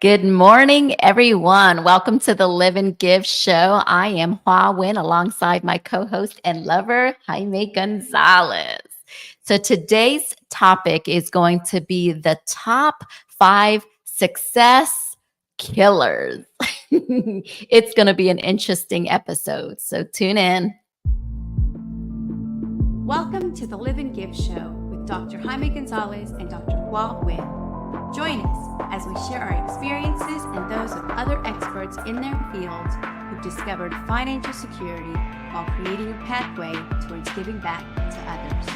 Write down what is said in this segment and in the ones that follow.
Good morning, everyone. Welcome to the Live and Give show. I am Hua Win alongside my co host and lover, Jaime Gonzalez. So today's topic is going to be the top 5 success killers. It's going to be an interesting episode. So tune in. Welcome to the Live and Give show with Dr. Jaime Gonzalez and Dr. Hua Win. Join us as we share our experiences and those of other experts in their fields who've discovered financial security while creating a pathway towards giving back to others.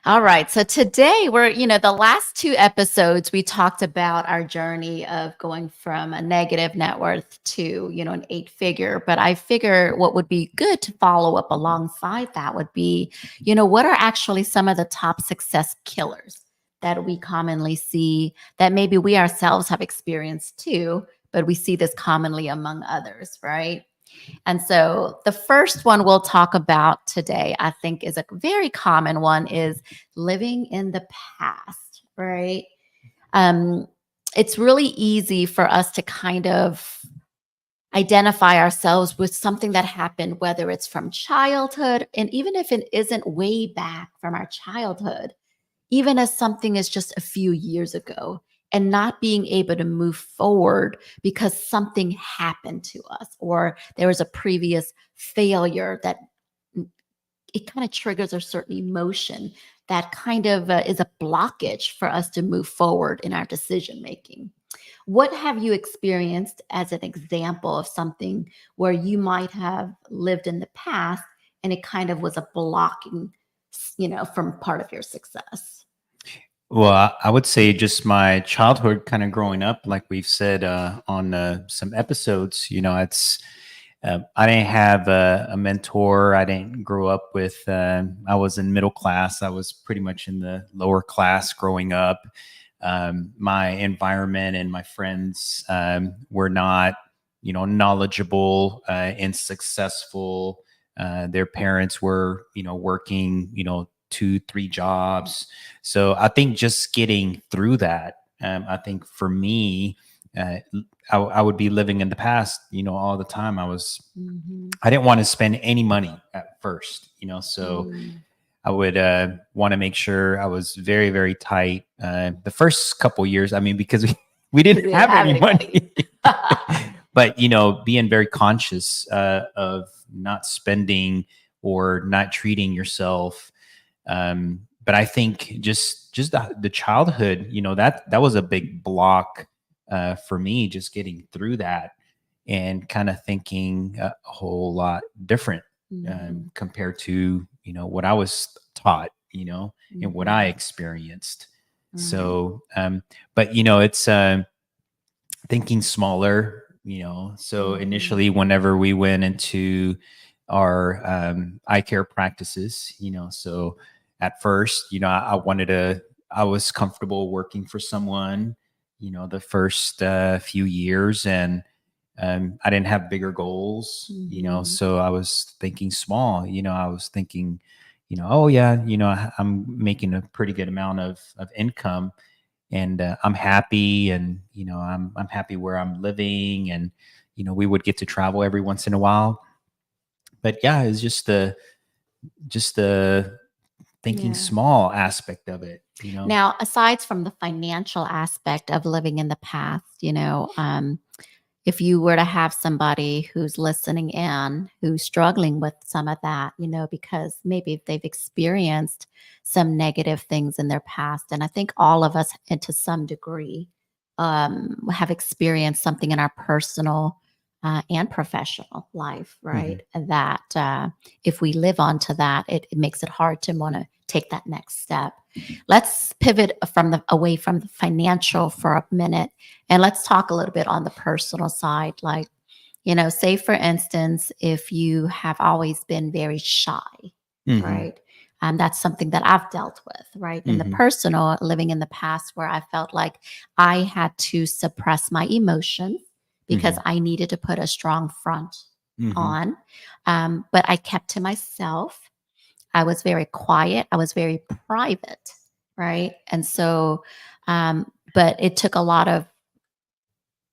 All right. So today the last 2 episodes, we talked about our journey of going from a negative net worth to, an 8 figure. But I figure what would be good to follow up alongside that would be, what are actually some of the top success killers that we commonly see that maybe we ourselves have experienced too, but we see this commonly among others, right? And so the first one we'll talk about today, I think is a very common one, is living in the past, right? Um, it's really easy for us to kind of identify ourselves with something that happened, whether it's from childhood, and even if it isn't way back from our childhood, even as something is just a few years ago, and not being able to move forward because something happened to us or there was a previous failure that it kind of triggers a certain emotion that kind of is a blockage for us to move forward in our decision making. What have you experienced as an example of something where you might have lived in the past and it kind of was a blocking, from part of your success? Well, I would say just my childhood, kind of growing up, like we've said on some episodes. It's I didn't have a mentor. I didn't grow up with. I was in middle class. I was pretty much in the lower class growing up. My environment and my friends were not, knowledgeable and successful. Their parents were, working, 2, 3 jobs. So I think just getting through that, I think for me, I would be living in the past, all the time. I didn't want to spend any money at first, so I would want to make sure I was very, very tight. The first couple years, I mean, because we didn't have any money, but, being very conscious of not spending or not treating yourself. But I think just the childhood, that was a big block for me, just getting through that and kind of thinking a whole lot different compared to, what I was taught, and what I experienced. So, but, it's thinking smaller, so initially whenever we went into our eye care practices, so at first, I was comfortable working for someone, the first few years, and I didn't have bigger goals, so I was thinking small, I was thinking, oh yeah, I'm making a pretty good amount of income, and I'm happy, and I'm happy where I'm living, and we would get to travel every once in a while. But yeah, it's just the thinking small aspect of it. Now, aside from the financial aspect of living in the past, if you were to have somebody who's listening in who's struggling with some of that, because maybe they've experienced some negative things in their past. And I think all of us, and to some degree, have experienced something in our personal and professional life, right? That if we live onto that, it makes it hard to want to take that next step. Let's pivot away from the financial for a minute, and let's talk a little bit on the personal side. Like, say for instance, if you have always been very shy, right? That's something that I've dealt with, right? In the personal, living in the past, where I felt like I had to suppress my emotions because I needed to put a strong front on. But I kept to myself. I was very quiet. I was very private right? And so, but it took a lot of,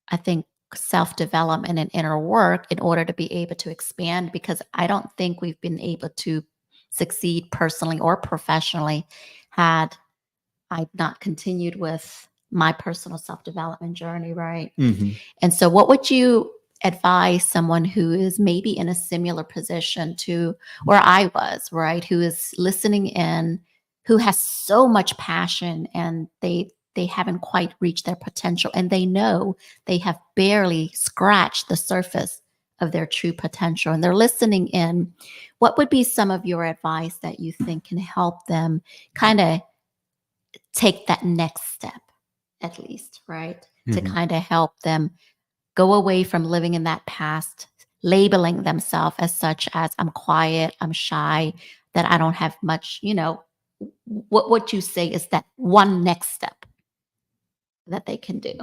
I think, self development and inner work in order to be able to expand, because I don't think we've been able to succeed personally or professionally had I not continued with my personal self development journey, right? Mhm. And so, what would you advise someone who is maybe in a similar position to where I was, right? Who is listening in, who has so much passion, and they haven't quite reached their potential, and they know they have barely scratched the surface of their true potential, and they're listening in. What would be some of your advice that you think can help them kind of take that next step, at least, right? To Mhm. kind of help them go away from living in that past, labeling themselves as such as I'm quiet, I'm shy, that I don't have much, what you say is that one next step that they can do.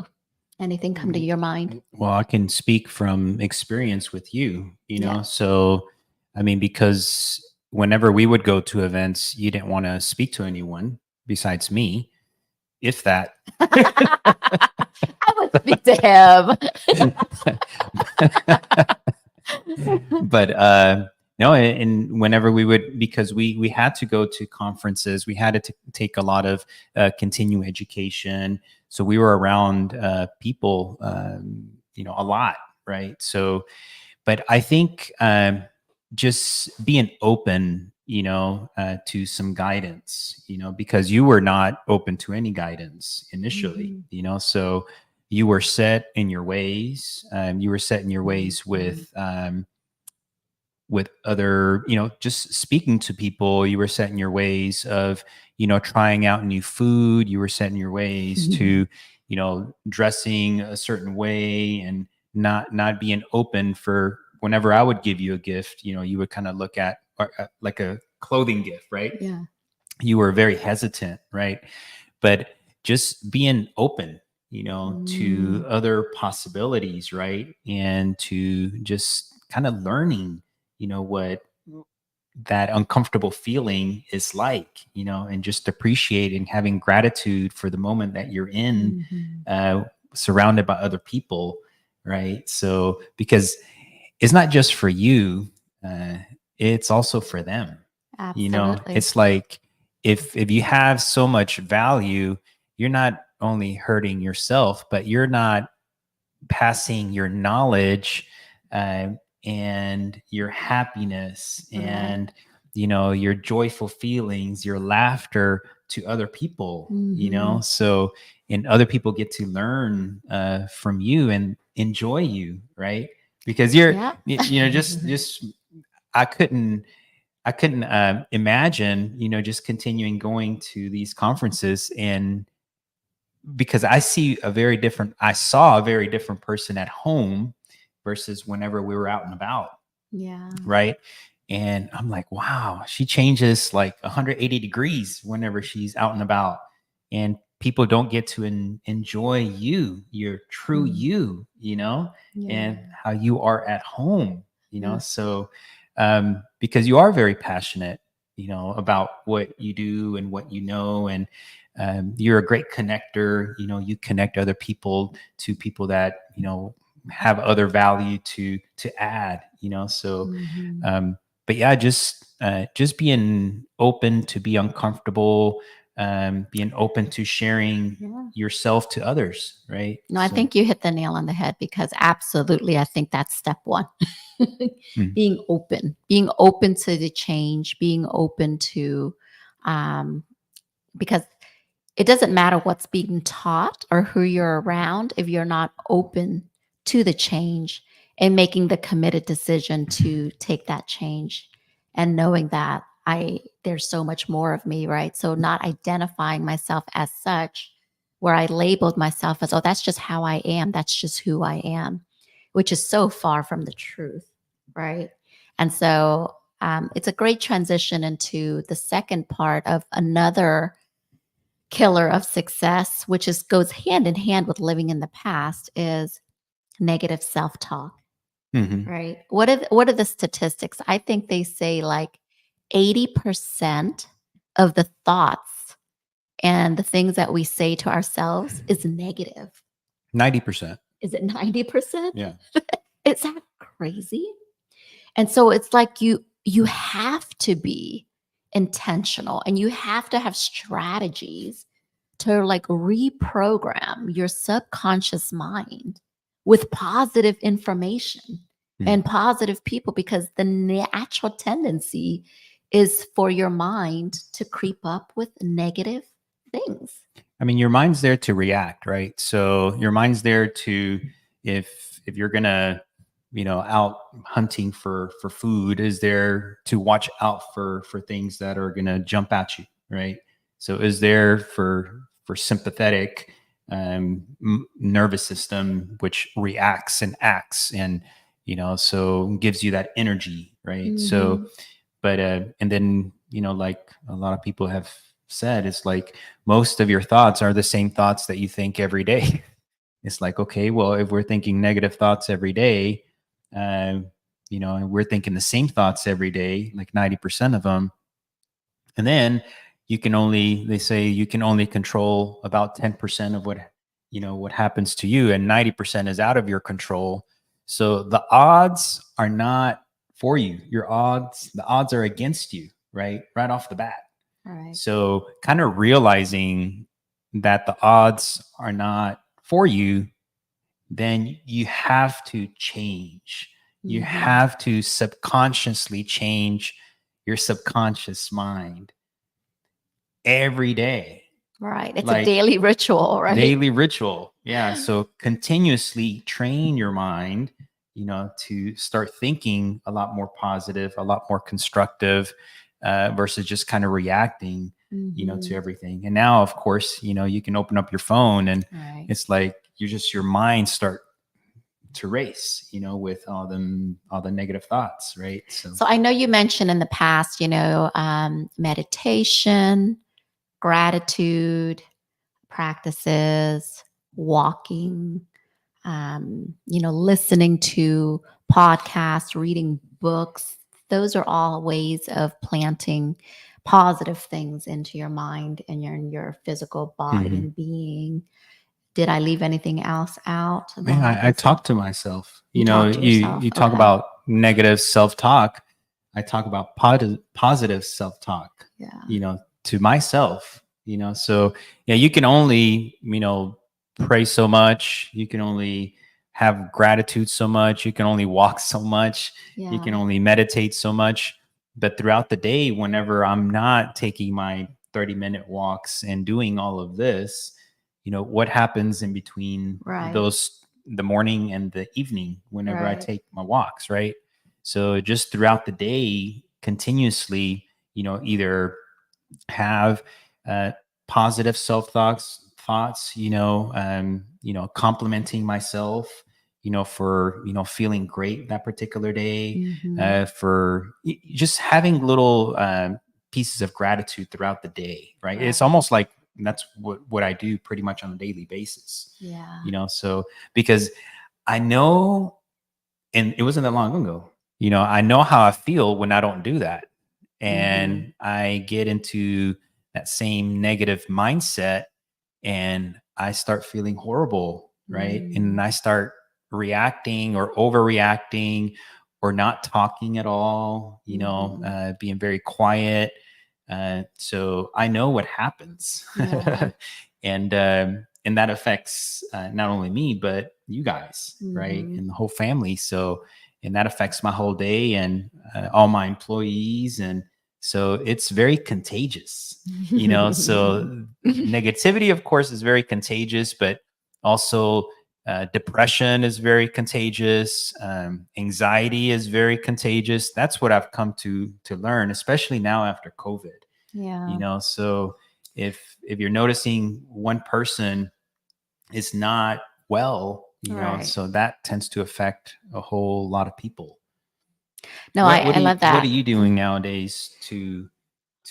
Anything come to your mind? Well, I can speak from experience with you, Yeah. So, I mean, because whenever we would go to events, you didn't want to speak to anyone besides me, if that. I would speak to But no, and whenever we would, because we had to go to conferences, we had to take a lot of continuing education, so we were around people, a lot, right? So, but I think just being open, to some guidance, because you were not open to any guidance initially, Mhm. so you were set in your ways. You were set in your ways Mhm. with other, just speaking to people. You were set in your ways of, trying out new food. You were set in your ways to, dressing a certain way, and not being open for whenever I would give you a gift. You would kind of look at like a clothing gift, right? Yeah. You were very hesitant, right? But just being open, to Mm. other possibilities, right? And to just kind of learning, what that uncomfortable feeling is like, and just appreciating, having gratitude for the moment that you're in, Mhm. uh, surrounded by other people, right? So, because it's not just for you, uh, it's also for them. Absolutely. It's like, if you have so much value, you're not only hurting yourself, but you're not passing your knowledge, uh, and your happiness, Right. and your joyful feelings, your laughter, to other people, Mhm. so, and other people get to learn from you and enjoy you, right? Because you're Yeah. just i couldn't I couldn't imagine, just continuing going to these conferences, and because I saw a very different person at home versus whenever we were out and about, Yeah. right? And I'm like, wow, she changes like 180 degrees whenever she's out and about, and people don't get to enjoy you, your true Mm. you, Yeah. and how you are at home, Yeah. So, because you are very passionate, about what you do and what and you're a great connector. You connect other people to people that have other value to add. So, Mhm. um, but yeah, just being open to be uncomfortable, being open to sharing Yeah. yourself to others, right? No, I So, think you hit the nail on the head, because absolutely, I think that's step one. mm, Being open to the change, being open to, um, because it doesn't matter what's being taught or who you're around if you're not open to the change and making the committed decision to take that change, and knowing that there's so much more of me, right? So not identifying myself as such, where I labeled myself as, oh, that's just how I am, that's just who I am, which is so far from the truth, right? And so it's a great transition into the second part of another killer of success, which is goes hand in hand with living in the past, is negative self-talk, mhm. right? What are the statistics? I think they say like 80% of the thoughts and the things that we say to ourselves is negative. 90%. Is it 90%? Yeah. Is that crazy? And so it's like you have to be intentional and you have to have strategies to like reprogram your subconscious mind with positive information and positive people, because the natural tendency is for your mind to creep up with negative things. I mean, your mind's there to react, right? So your mind's there to, if you're gonna, out hunting for food, is there to watch out for things that are gonna jump at you, right? So is there for sympathetic nervous system, which reacts and acts, and so gives you that energy, right? So, Mhm. but and then like a lot of people have said, it's like most of your thoughts are the same thoughts that you think every day. It's like, okay, well, if we're thinking negative thoughts every day, uh, and we're thinking the same thoughts every day, like 90% of them, and then they say you can only control about 10% of what happens to you, and 90% is out of your control. So the odds are not for you. The odds are against you, right off the bat. All right. So kind of realizing that the odds are not for you, then you have to change. You Mhm. have to subconsciously change your subconscious mind every day. Right. It's a Like daily ritual, right? daily ritual. Yeah. So continuously train your mind, to start thinking a lot more positive, a lot more constructive, versus just kind of reacting, to Mhm. everything. And now, of course, you can open up your phone and Right. it's like your mind start to race, with all the negative thoughts, right? So So I know you mentioned in the past, meditation, gratitude practices, walking, listening to podcasts, reading books. Those are all ways of planting positive things into your mind and your physical body mhm. and being. Did I leave anything else out? Man, I talk to myself. You talk to yourself. You talk Okay. about negative self-talk. I talk about positive self-talk, Yeah. to myself, so yeah, you can only, pray so much. You can only have gratitude so much. You can only walk so much. You Yeah. can only meditate so much. But throughout the day, whenever I'm not taking my 30-minute walks and doing all of this, what happens in between Right. the morning and the evening whenever I Right. take my walks, right? So just throughout the day, continuously, either have positive thoughts, complimenting myself, for, feeling great that particular day, Mhm. for just having little pieces of gratitude throughout the day, right? It's Right. almost like that's what I do pretty much on a daily basis, Yeah. so because I know, and it wasn't that long ago, I know how I feel when I don't do that. And I get into that same negative mindset and I start feeling horrible, right? And Mm. I start reacting or overreacting or not talking at all, Mhm. being very quiet. So I know what happens. Yeah. And that affects not only me, but you guys, right? Mhm. And the whole family. So, and that affects my whole day and all my employees. And so it's very contagious, so negativity, of course, is very contagious, but also depression is very contagious. Anxiety is very contagious. That's what I've come to learn, especially now after COVID. Yeah. So if you're noticing one person is not well, Right. so that tends to affect a whole lot of people. No, I love What are that. you doing nowadays to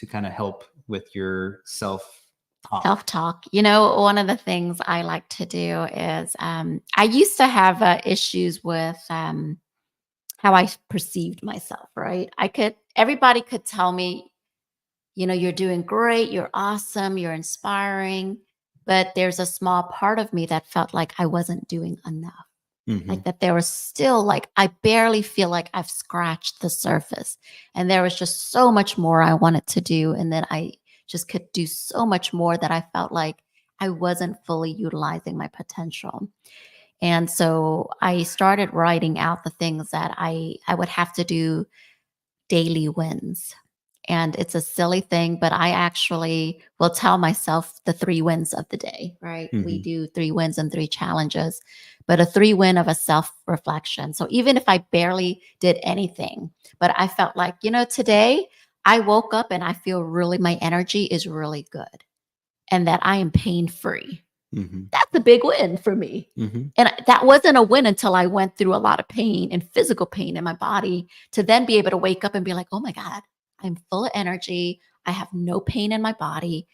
kind of help with your self talk? Self-talk. One of the things I like to do is I used to have issues with how I perceived myself, right? Everybody could tell me You're doing great, you're awesome, you're inspiring. But there's a small part of me that felt like I wasn't doing enough. Mhm. Like that there was still like, I barely feel like I've scratched the surface. And there was just so much more I wanted to do. And then I just could do so much more that I felt like I wasn't fully utilizing my potential. And so I started writing out the things that I would have to do daily wins. And it's a silly thing, but I actually will tell myself the 3 wins of the day, right? We Mhm. do 3 wins and 3 challenges, but a 3 win of a self reflection. So even if I barely did anything, but I felt like, today I woke up and I feel really, my energy is really good and that I am pain free. Mhm. That's a big win for me. Mhm. And that wasn't a win until I went through a lot of pain and physical pain in my body to then be able to wake up and be like, oh my God, I'm full of energy. I have no pain in my body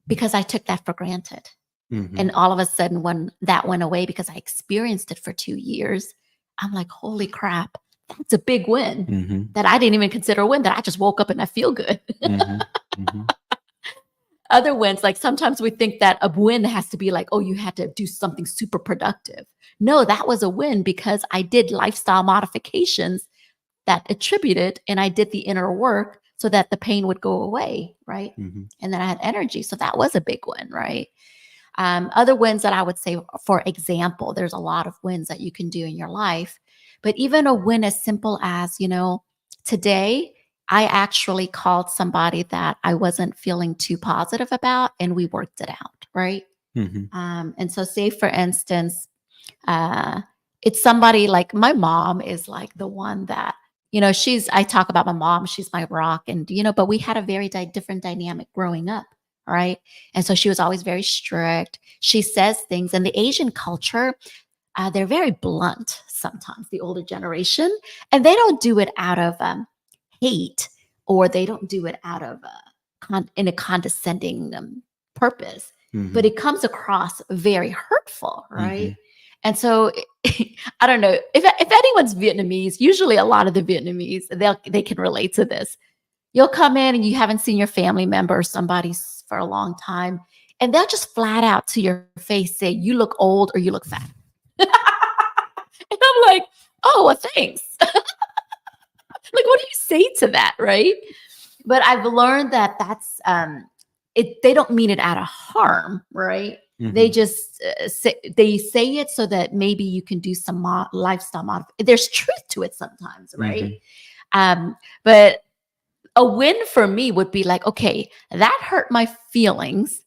because I took that for granted. And Mhm. all of a sudden, when that went away because I experienced it for 2 years, I'm like, holy crap, that's a big win Mhm. that I didn't even consider a win, that I just woke up and I feel good. Mhm. Mhm. Other wins, like sometimes we think that a win has to be like, oh, you had to do something super productive. No, that was a win because I did lifestyle modifications that attributed and I did the inner work so that the pain would go away. Right. Mhm. And then I had energy. So that was a big win. Right. Other wins that I would say, for example, there's a lot of wins that you can do in your life, but even a win as simple as, today I actually called somebody that I wasn't feeling too positive about and we worked it out. Right. Mhm. And so, say for instance, uh, it's somebody like my mom is like the one that, I talk about my mom, she's my rock. And, but we had a very different dynamic growing up. Right. And so she was always very strict. She says things in the Asian culture, they're very blunt sometimes, the older generation, and they don't do it out of hate or they don't do it out of in a condescending purpose, but Mhm. it comes across very hurtful, right? Mhm. And so I don't know if anyone's Vietnamese. Usually, a lot of the Vietnamese they can relate to this. You'll come in and you haven't seen your family member or somebody for a long time, and they'll just flat out to your face say, "You look old" or "You look fat." And I'm like, "Oh, well, thanks." Like, what do you say to that, right? But I've learned that that's it. They don't mean it out of harm, right? They Mhm. just say it so that maybe you can do some lifestyle modification. There's truth to it sometimes, right? Mhm. But a win for me would be like, okay, that hurt my feelings.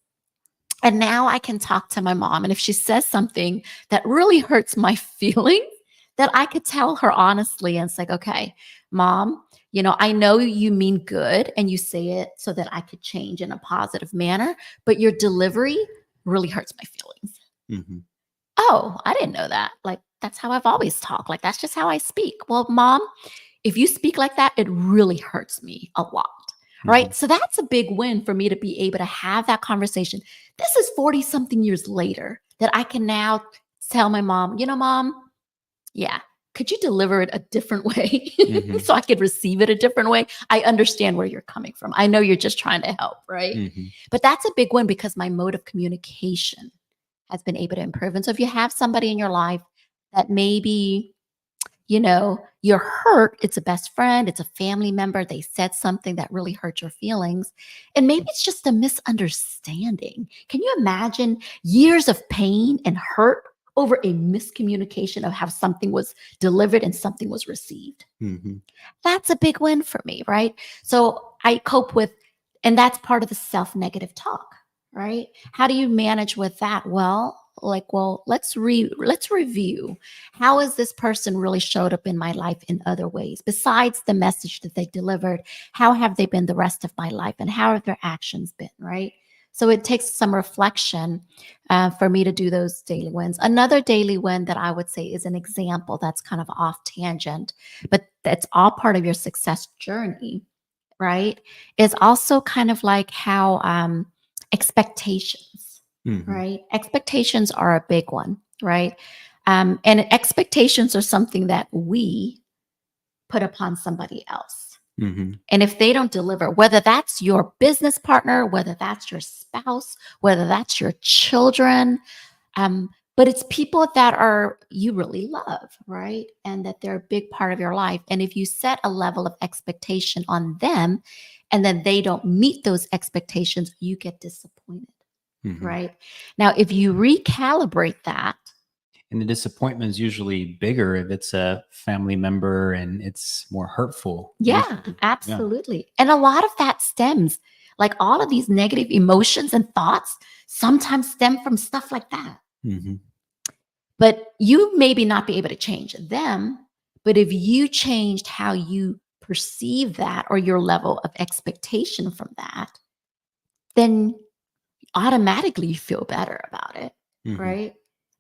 And now I can talk to my mom. And if she says something that really hurts my feelings, that I could tell her honestly and say, okay, mom, I know you mean good and you say it so that I could change in a positive manner, but your delivery really hurts my feelings. Mhm. Oh, I didn't know that. Like, that's how I've always talked. Like, that's just how I speak. Well, mom, if you speak like that, it really hurts me a lot. Right. Mhm. So that's a big win for me to be able to have that conversation. This is 40 something years later that I can now tell my mom, mom, yeah, could you deliver it a different way Mhm. so I could receive it a different way? I understand where you're coming from. I know you're just trying to help. Right. Mhm. But that's a big win because my mode of communication has been able to improve. And so if you have somebody in your life that maybe you're hurt, it's a best friend, it's a family member, they said something that really hurt your feelings, and maybe it's just a misunderstanding. Can you imagine years of pain and hurt over a miscommunication of how something was delivered and something was received? Mhm. That's a big win for me, right? So I cope with, and that's part of the self-negative talk, right? How do you manage with that? Well, let's review. How has this person really showed up in my life in other ways besides the message that they delivered? How have they been the rest of my life, and how have their actions been, right? So it takes some reflection for me to do those daily wins. Another daily win that I would say is an example that's kind of off tangent, but that's all part of your success journey, right? Is also kind of like how expectations, Mhm. right? Expectations are a big one, right? And expectations are something that we put upon somebody else. Mhm. And if they don't deliver, whether that's your business partner, whether that's your spouse, whether that's your children, but it's people that are you really love, right? And that they're a big part of your life. And if you set a level of expectation on them and then they don't meet those expectations, you get disappointed, Mhm. right? Now, if you recalibrate that, And the disappointment is usually bigger if it's a family member and it's more hurtful. yeah, Usually. absolutely. And a lot of that stems, like all of these negative emotions and thoughts sometimes stem from stuff like that. Yeah. Hmm. But you maybe not be able to change them. But if you changed how you perceive that or your level of expectation from that, then automatically you feel better about it. Hmm. Right.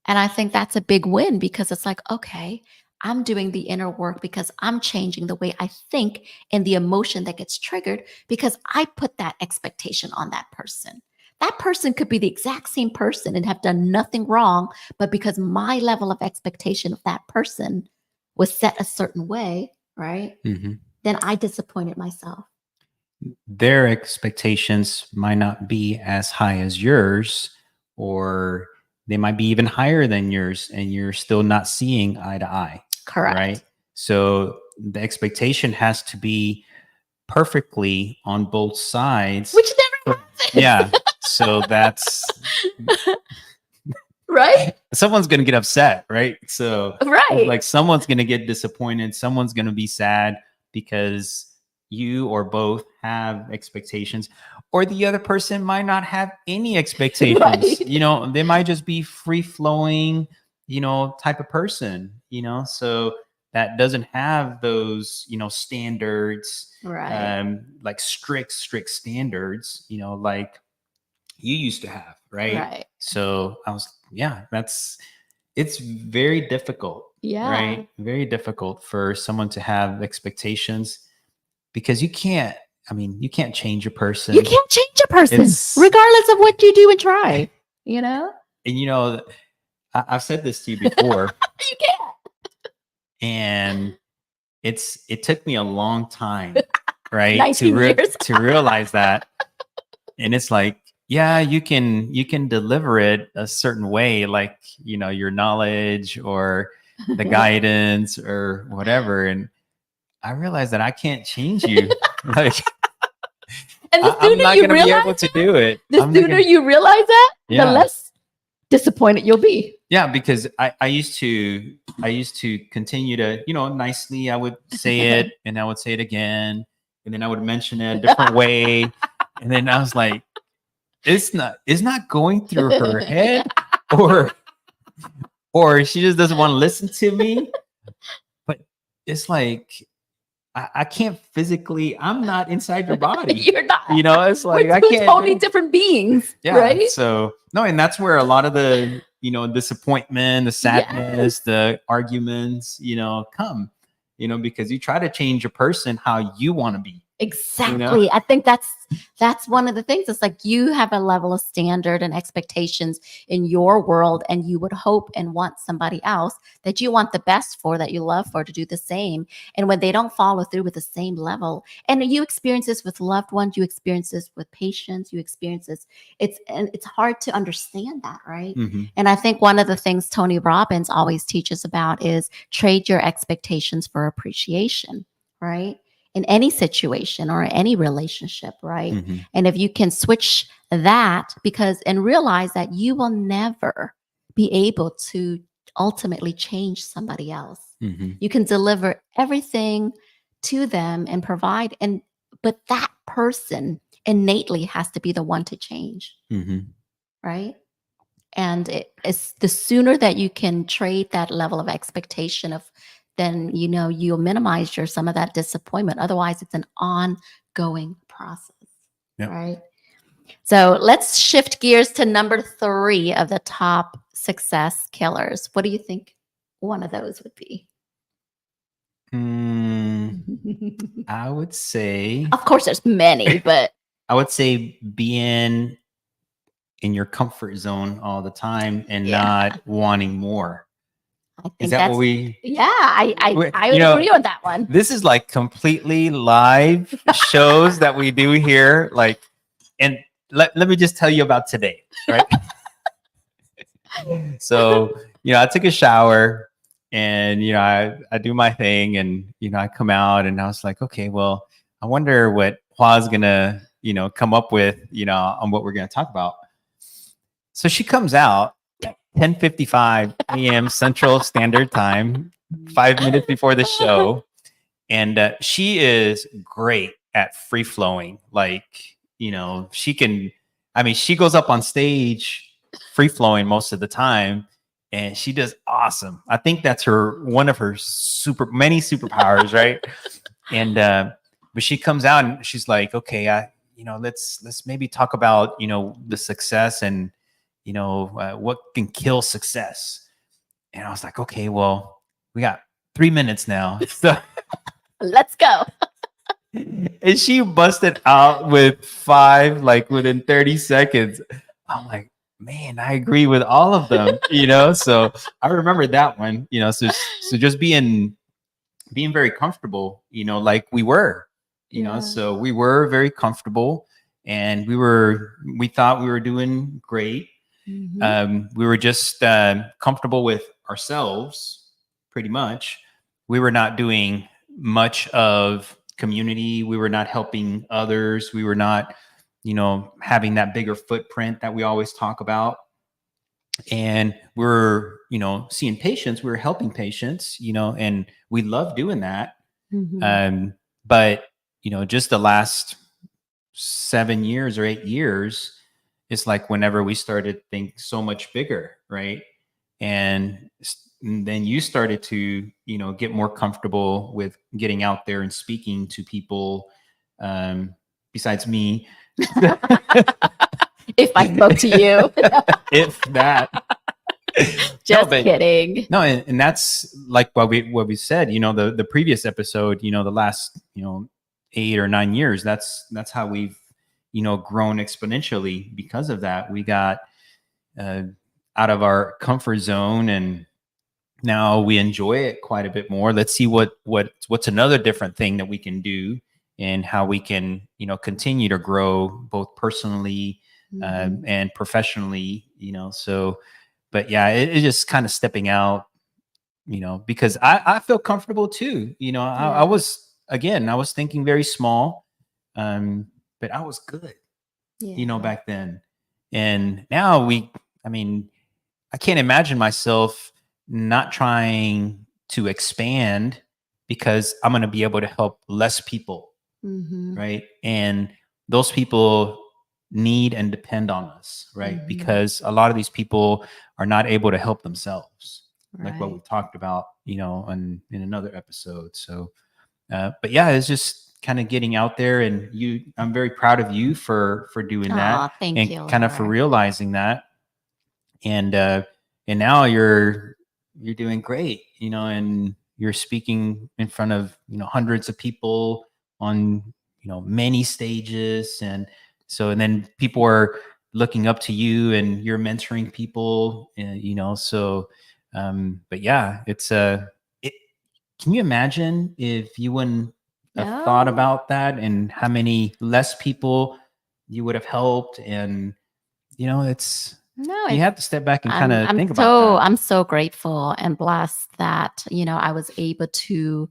And I think that's a big win because it's like, okay, I'm doing the inner work because I'm changing the way I think and the emotion that gets triggered because I put that expectation on that person. That person could be the exact same person and have done nothing wrong, but because my level of expectation of that person was set a certain way, right? Hmm. Then I disappointed myself. Their expectations might not be as high as yours, or they might be even higher than yours, and you're still not seeing eye to eye. Correct. Right. So the expectation has to be perfectly on both sides. Which never happens. Yeah. So that's right? someone's going to get upset. Right. So Right. like someone's going to get disappointed. Someone's going to be sad because you or both have expectations, or the other person might not have any expectations. Right. You know, they might just be free flowing, type of person, so that doesn't have those, standards, Right. like strict standards, like you used to have. Right. Right. So it's very difficult. Yeah. Right. Very difficult for someone to have expectations because you can't change a person. You can't change a person It's- regardless of what you do and try, you know? And I've said this to you before, You can't. and it took me a long time, right, 19 years. to realize that. And it's like, yeah, you can deliver it a certain way, like, your knowledge or the guidance or whatever. And I realized that I can't change you. Like, And the I'm sooner not you going to be able realize to do it. the I'm not sooner gonna- you realize that, Yeah. the less disappointed you'll be. Yeah, because I used to continue to, nicely, I would say it and I would say it again, and then I would mention it a different way. And then I was like, it's not going through her head, or she just doesn't want to listen to me. But it's like I can't physically, I'm not inside your body. You're not. It's like We're I two can't totally different beings, Yeah. right? So no, and that's where a lot of the, disappointment, the sadness, the arguments, come, because you try to change a person how you want to be. Exactly. I think that's one of the things. It's like you have a level of standard and expectations in your world, and you would hope and want somebody else that you want the best for, that you love for, to do the same. And when they don't follow through with the same level, and you experience this with loved ones, you experience this with patients, you experience this, it's hard to understand that, right? Mm-hmm. And I think one of the things Tony Robbins always teaches about is trade your expectations for appreciation, right? In any situation or any relationship, right? Mm-hmm. And if you can switch that and realize that you will never be able to ultimately change somebody else. Mm-hmm. You can deliver everything to them and provide, but that person innately has to be the one to change, Mm-hmm. right? And it's the sooner that you can trade that level of expectation of, then you'll minimize some of that disappointment. Otherwise, it's an ongoing process. Yep. Right? So let's shift gears to number 3 of the top success killers. What do you think one of those would be? I would say, of course, there's many, but I would say being in your comfort zone all the time and Yeah. not wanting more. I think Is that that's what we? yeah, I we- I you would know, agree on that one. This is like completely live shows that we do here. Like, and let me just tell you about today, right? So, I took a shower and, I do my thing and, I come out and I was like, okay, well, I wonder what Hua's gonna, come up with, on what we're gonna talk about. So she comes out 10:55 a.m. Central Standard Time, 5 minutes before the show. And she is great at free flowing. Like, she can, she goes up on stage free flowing most of the time and she does awesome. I think that's one of her many superpowers, right? And, but she comes out and she's like, okay, let's maybe talk about, the success and, what can kill success. And I was like, okay, well, we got 3 minutes now. So, Let's go. and she busted out with 5, like within 30 seconds. I'm like, man, I agree with all of them, So I remember that one, so just being very comfortable, like we were, so we were very comfortable and we thought we were doing great. We were just comfortable with ourselves, pretty much. We were not doing much of community. We were not helping others. We were not, having that bigger footprint that we always talk about. And we're, seeing patients. We were helping patients, and we love doing that. But, just the last 7 years or 8 years, it's like whenever we started to think so much bigger, right? And then you started to, get more comfortable with getting out there and speaking to people, besides me. If I spoke to you. If that. Just kidding. No, and that's like what we said, the previous episode, the last, 8 or 9 years, that's how we've, grown exponentially because of that. We got out of our comfort zone and now we enjoy it quite a bit more. Let's see what's another different thing that we can do and how we can, continue to grow both personally and professionally, so, but yeah, it's just kind of stepping out, because I feel comfortable too. I was thinking very small, but I was good, back then. And now I can't imagine myself not trying to expand because I'm going to be able to help less people. Right. And those people need and depend on us, right? Because a lot of these people are not able to help themselves, like what we talked about, in another episode. So, but yeah, it's just kind of getting out there, and I'm very proud of you for doing that, thank and you, kind of for realizing that. And now you're doing great, and you're speaking in front of, hundreds of people on, many stages. And then people are looking up to you and you're mentoring people, so, but yeah, can you imagine if you wouldn't have thought about that and how many less people you would have helped? And, you have to step back and kind of think about that. I'm so grateful and blessed that, I was able to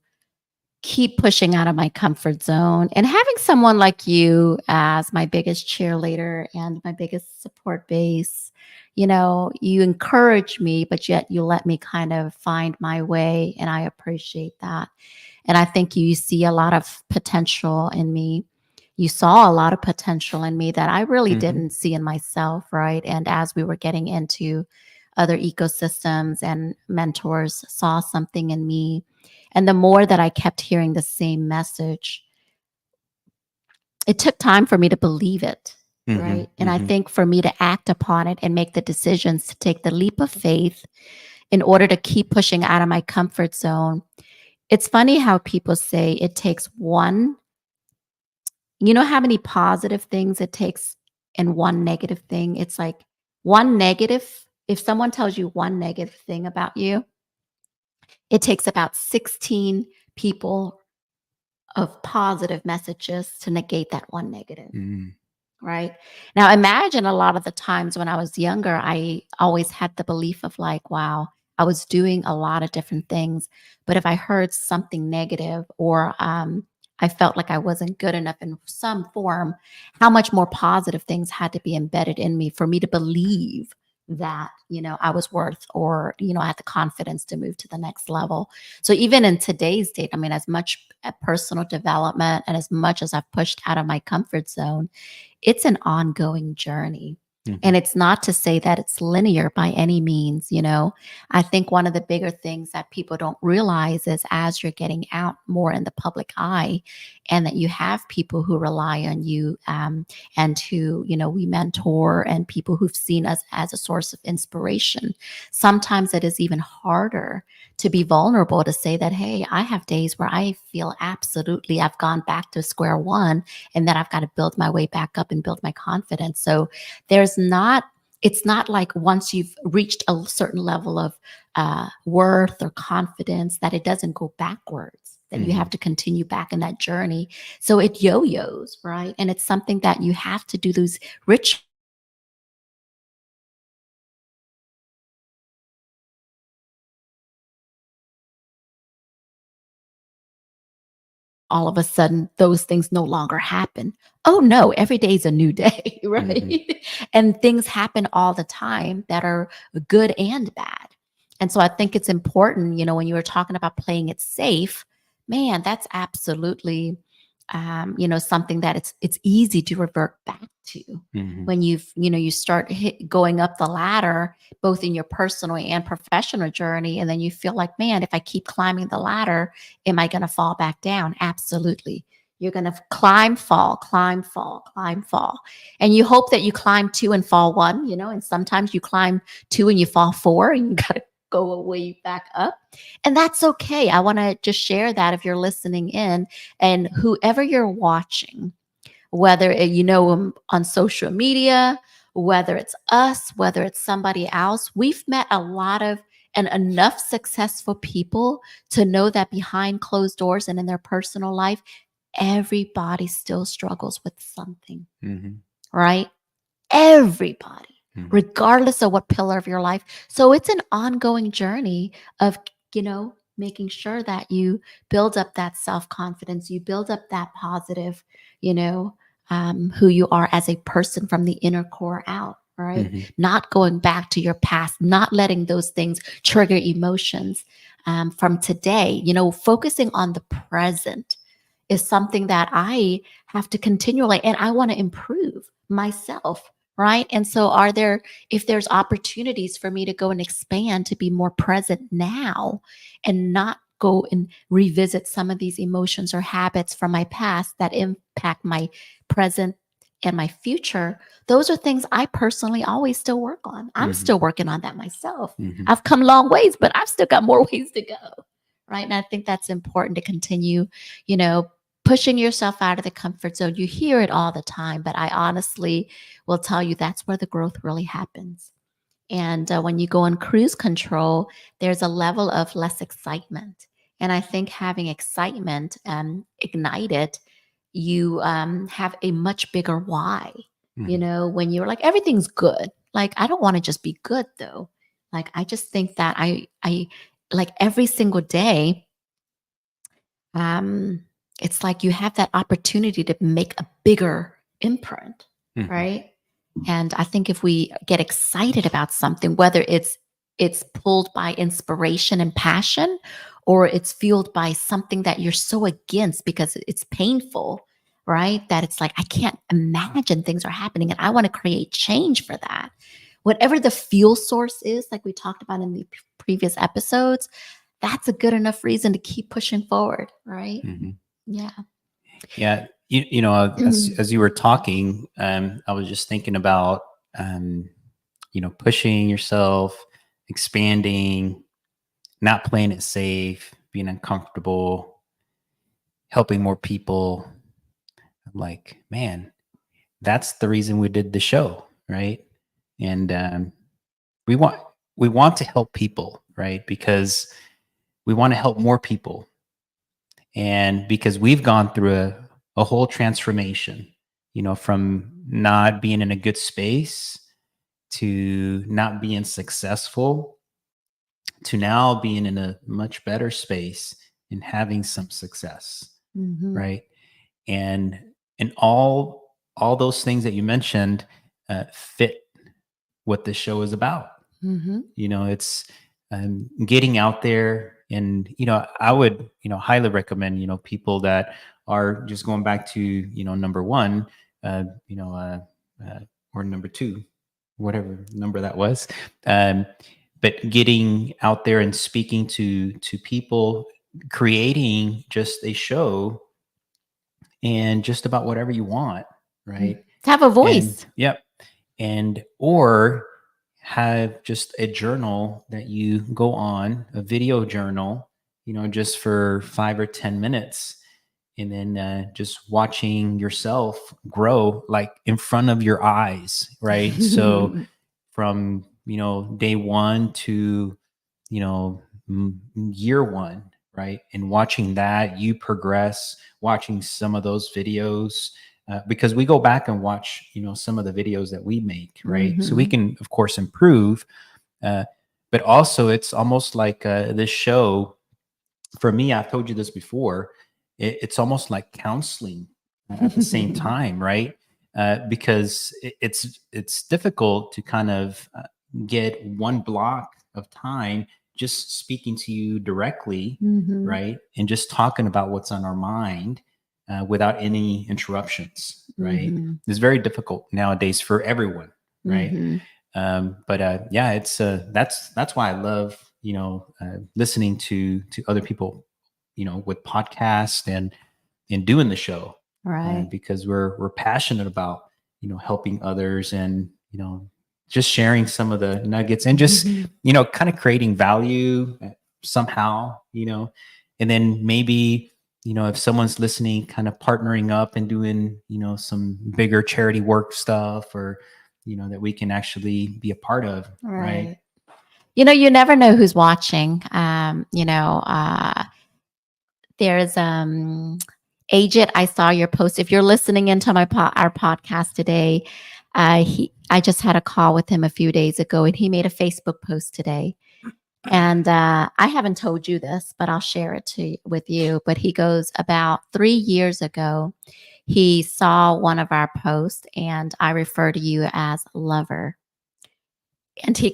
keep pushing out of my comfort zone, and having someone like you as my biggest cheerleader and my biggest support base. You encourage me, but yet you let me kind of find my way, and I appreciate that. And I think you see a lot of potential in me. You saw a lot of potential in me that I really didn't see in myself, right? And as we were getting into other ecosystems, and mentors saw something in me, and the more that I kept hearing the same message, it took time for me to believe it, right? And I think for me to act upon it and make the decisions to take the leap of faith in order to keep pushing out of my comfort zone. It's funny how people say it takes one. You know how many positive things it takes and one negative thing? It's like one negative. If someone tells you one negative thing about you, it takes about 16 people of positive messages to negate that one negative. Mm. Right. Now, imagine a lot of the times when I was younger, I always had the belief of like, wow, I was doing a lot of different things. But if I heard something negative or I felt like I wasn't good enough in some form, how much more positive things had to be embedded in me for me to believe that, I was worth or, I had the confidence to move to the next level. So even in today's date, I mean, as much personal development and as much as I've pushed out of my comfort zone, it's an ongoing journey. And Mhm. it's not to say that it's linear by any means. I think one of the bigger things that people don't realize is as you're getting out more in the public eye and that you have people who rely on you and who, we mentor and people who've seen us as a source of inspiration, sometimes it is even harder to be vulnerable to say that, hey, I have days where I feel absolutely I've gone back to square one and then I've got to build my way back up and build my confidence. So it's not like once you've reached a certain level of worth or confidence that it doesn't go backwards, that you have to continue back in that journey. So it yo-yos, right? And it's something that you have to do those rich all of a sudden those things no longer happen. Oh no, every day is a new day, right? And things happen all the time that are good and bad. And so I think it's important, when you were talking about playing it safe, man, that's absolutely something that it's easy to revert back to Mhm. when you start going up the ladder both in your personal and professional journey, and then you feel like, man, if I keep climbing the ladder, am I going to fall back down? Absolutely. You're going to climb, fall, climb, fall, climb, fall. And you hope that you climb two and fall one, and sometimes you climb two and you fall four and you got to go way back up. And that's okay. I want to just share that if you're listening in and whoever you're watching, whether you know them on social media, whether it's us, whether it's somebody else, we've met a lot of and enough successful people to know that behind closed doors and in their personal life, everybody still struggles with something, Mhm. right? Everybody, Mhm. regardless of what pillar of your life. So it's an ongoing journey of, making sure that you build up that self confidence, you build up that positive, you know, who you are as a person from the inner core out, right? Mhm. Not going back to your past, not letting those things trigger emotions from today, focusing on the present is something that I have to continually, and I want to improve myself. Right. And so if there's opportunities for me to go and expand to be more present now and not go and revisit some of these emotions or habits from my past that impact my present and my future, those are things I personally always still work on. I'm Mhm. still working on that myself. Mhm. I've come long ways, but I've still got more ways to go. Right. And I think that's important to continue, pushing yourself out of the comfort zone. You hear it all the time, but I honestly will tell you that's where the growth really happens. And when you go on cruise control, there's a level of less excitement. And I think having excitement ignited, you have a much bigger why. Mhm. When you're like, everything's good. Like, I don't want to just be good though. Like, I just think that I like every single day, um, it's like you have that opportunity to make a bigger imprint, Mhm. right? And I think if we get excited about something, whether it's pulled by inspiration and passion, or it's fueled by something that you're so against because it's painful, right? That it's like, I can't imagine things are happening and I want to create change for that. Whatever the fuel source is, like we talked about in the previous episodes, that's a good enough reason to keep pushing forward, right? Mhm. Yeah. Yeah, as you were talking, I was just thinking about um, pushing yourself, expanding, not playing it safe, being uncomfortable, helping more people. I'm like, man, that's the reason we did the show, right? And we want we want to help people, right? Because we want to help more people. And because we've gone through a whole transformation, from not being in a good space to not being successful to now being in a much better space and having some success, Mhm. right? And all those things that you mentioned fit what this show is about. Mhm. It's getting out there, and I would highly recommend people that are just going back to number one, uh, you know, uh, or number two, whatever number that was, but getting out there and speaking to people, creating just a show and just about whatever you want, right? To have a And voice. yep. And or have just a journal that you go on, a video journal, just for 5 or 10 minutes, and then just watching yourself grow like in front of your eyes, right? So from day one to year one, right? And watching that you progress, watching some of those videos, because we go back and watch some of the videos that we make, right? So we Mhm. can of course improve, uh, but also it's almost like this show for me, I've told you this before, it's almost like counseling at the same time, right? Because it's difficult to kind of get one block of time just speaking to you directly, Mhm. right? And just talking about what's on our mind without any interruptions, right? Mhm. It's very difficult nowadays for everyone, right? Mhm. But yeah, it's that's why I love listening to other people, with podcasts and doing the show, Right. because we're passionate about helping others, and just sharing some of the nuggets, and just Mhm. kind of creating value somehow, and then maybe if someone's listening, kind of partnering up and doing some bigger charity work stuff, or that we can actually be a part of, right? Right. You never know who's watching. There's Agent. I saw your post. If you're listening into our podcast today, I just had a call with him a few days ago, and he made a Facebook post today. And I haven't told you this, but I'll share it with you. But he goes, about 3 years ago, he saw one of our posts, and I refer to you as lover. And he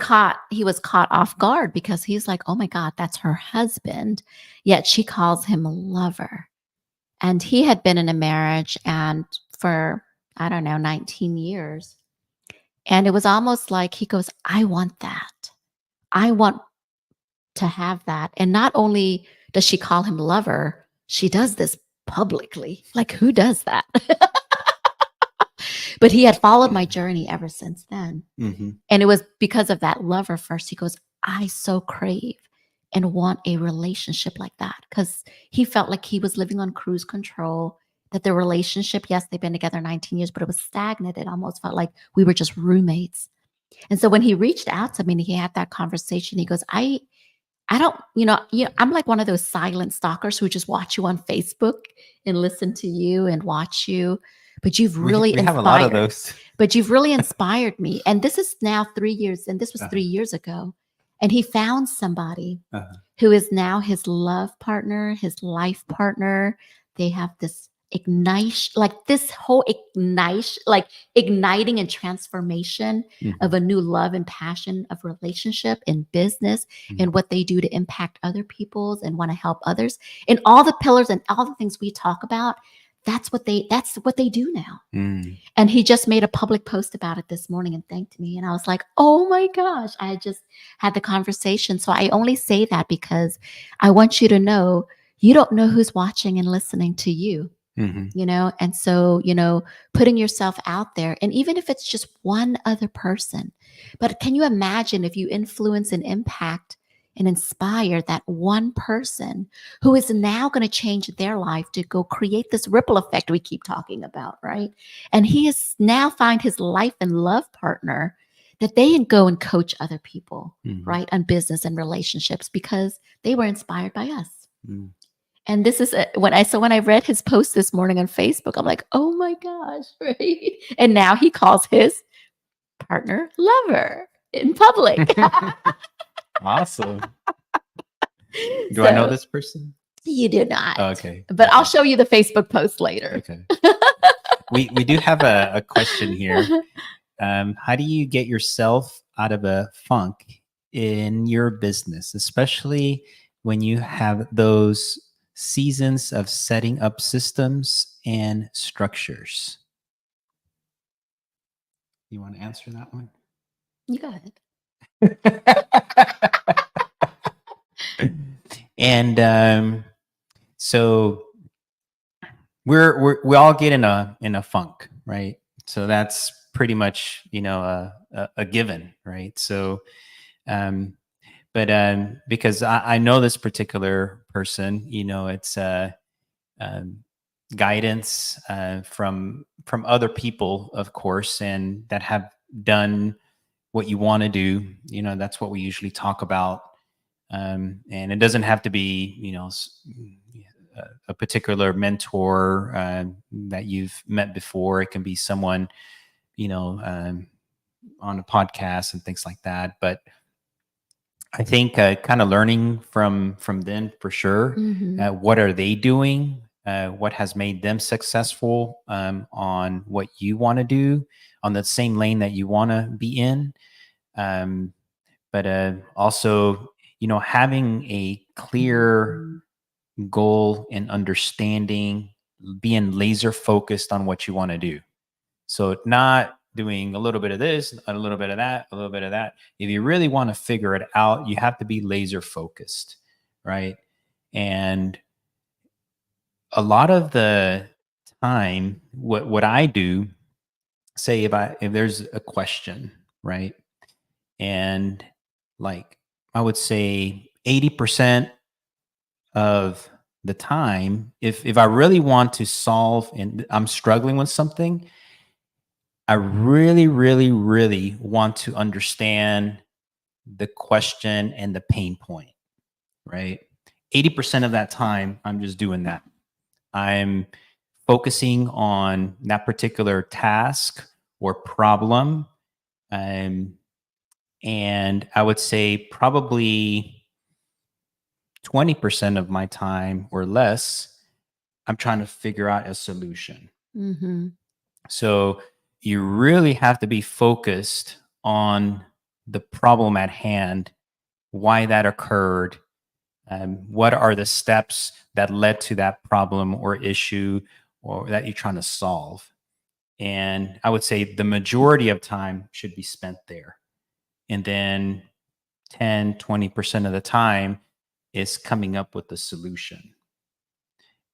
was caught off guard because he's like, oh my God, that's her husband. Yet she calls him lover. And he had been in a marriage and for, I don't know, 19 years. And it was almost like he goes, I want that. I want to have that. And not only does she call him lover, she does this publicly. Like, who does that? But he had followed my journey ever since then. Mm-hmm. And it was because of that lover first. He goes, I so crave and want a relationship like that. Because he felt like he was living on cruise control, that the relationship, yes, they've been together 19 years, but it was stagnant. It almost felt like we were just roommates. And so when he reached out to me and he had that conversation, he goes, I don't, I'm like one of those silent stalkers who just watch you on Facebook and listen to you and watch you. But you've really We have a lot of inspired. those. But you've really inspired me. And this is now 3 years, and this was 3 years ago. And he found somebody who is now his love partner, his life partner. They have this ignite, like this whole ignite, like igniting and transformation of a new love and passion of relationship and business and what they do to impact other people's and want to help others. And all the pillars and all the things we talk about, that's what they do now. And he just made a public post about it this morning and thanked me. And I was like, oh my gosh, I had just had the conversation. So I only say that because I want you to know you don't know who's watching and listening to you. And so, putting yourself out there, and even if it's just one other person, but can you imagine if you influence and impact and inspire that one person who is now going to change their life to go create this ripple effect we keep talking about, right? And he has now find his life and love partner that they go and coach other people, Mhm. right, on business and relationships because they were inspired by us. Mm. And this is when I read his post this morning on Facebook, I'm like, oh my gosh, right? And now he calls his partner lover in public. Awesome. Do I know So this person? you do not. Okay. But I'll Okay. show you the Facebook post later. Okay. We do have a question here. How do you get yourself out of a funk in your business, especially when you have those seasons of setting up systems and structures? You want to answer that one? You go ahead. And so we all get in a funk, right? So that's pretty much a given, right? So but because I know this particular person, it's guidance from other people, of course, and that have done what you want to do. That's what we usually talk about. And it doesn't have to be a particular mentor that you've met before. It can be someone on a podcast and things like that. But I think kind of learning from them for sure. Mhm. What are they doing? What has made them successful on what you want to do on the same lane that you want to be in? But also, having a clear goal and understanding, being laser focused on what you want to do. So not doing a little bit of this, a little bit of that, a little bit of that. If you really want to figure it out, you have to be laser focused, right? And a lot of the time, what I do, say if there's a question, right? And like I would say 80% of the time, if I really want to solve and I'm struggling with something, I really, really, really want to understand the question and the pain point, right? 80% of that time, I'm just doing that. I'm focusing on that particular task or problem. And I would say probably 20% of my time or less, I'm trying to figure out a solution. Mhm. So you really have to be focused on the problem at hand, why that occurred, what are the steps that led to that problem or issue or that you're trying to solve. And I would say the majority of time should be spent there. And then 10-20% of the time is coming up with the solution.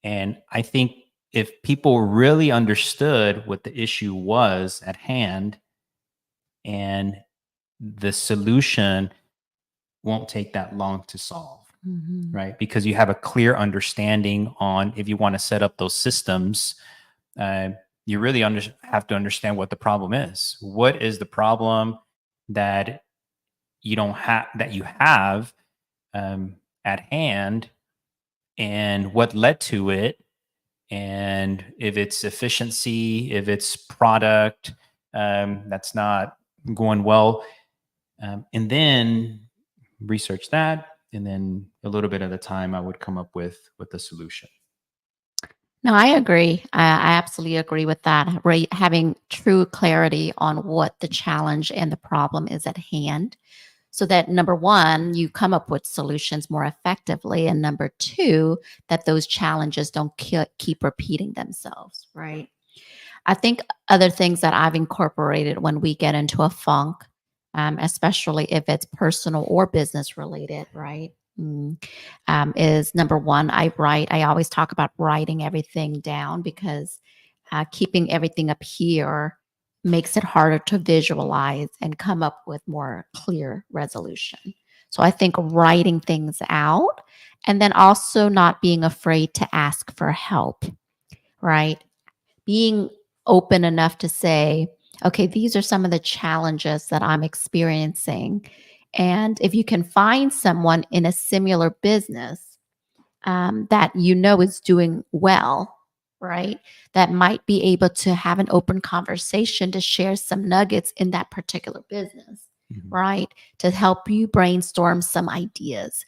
And I think if people really understood what the issue was at hand and the solution won't take that long to solve, Mhm. right? Because you have a clear understanding on if you want to set up those systems, you really have to understand what the problem is. What is the problem that you don't have that you have at hand, and what led to it, and if it's efficiency, if it's product that's not going well, and then research that, and then a little bit at a time, I would come up with the solution. No, I agree. I absolutely agree with that. Right, having true clarity on what the challenge and the problem is at hand, so that number one, you come up with solutions more effectively, and number two, that those challenges don't keep repeating themselves. Right. I think other things that I've incorporated when we get into a funk, especially if it's personal or business related, right? Is number one, I write. I always talk about writing everything down because keeping everything up here makes it harder to visualize and come up with more clear resolution. So I think writing things out and then also not being afraid to ask for help, right? Being open enough to say, okay, these are some of the challenges that I'm experiencing. And if you can find someone in a similar business that you know is doing well, right? That might be able to have an open conversation to share some nuggets in that particular business, Mhm. right? To help you brainstorm some ideas.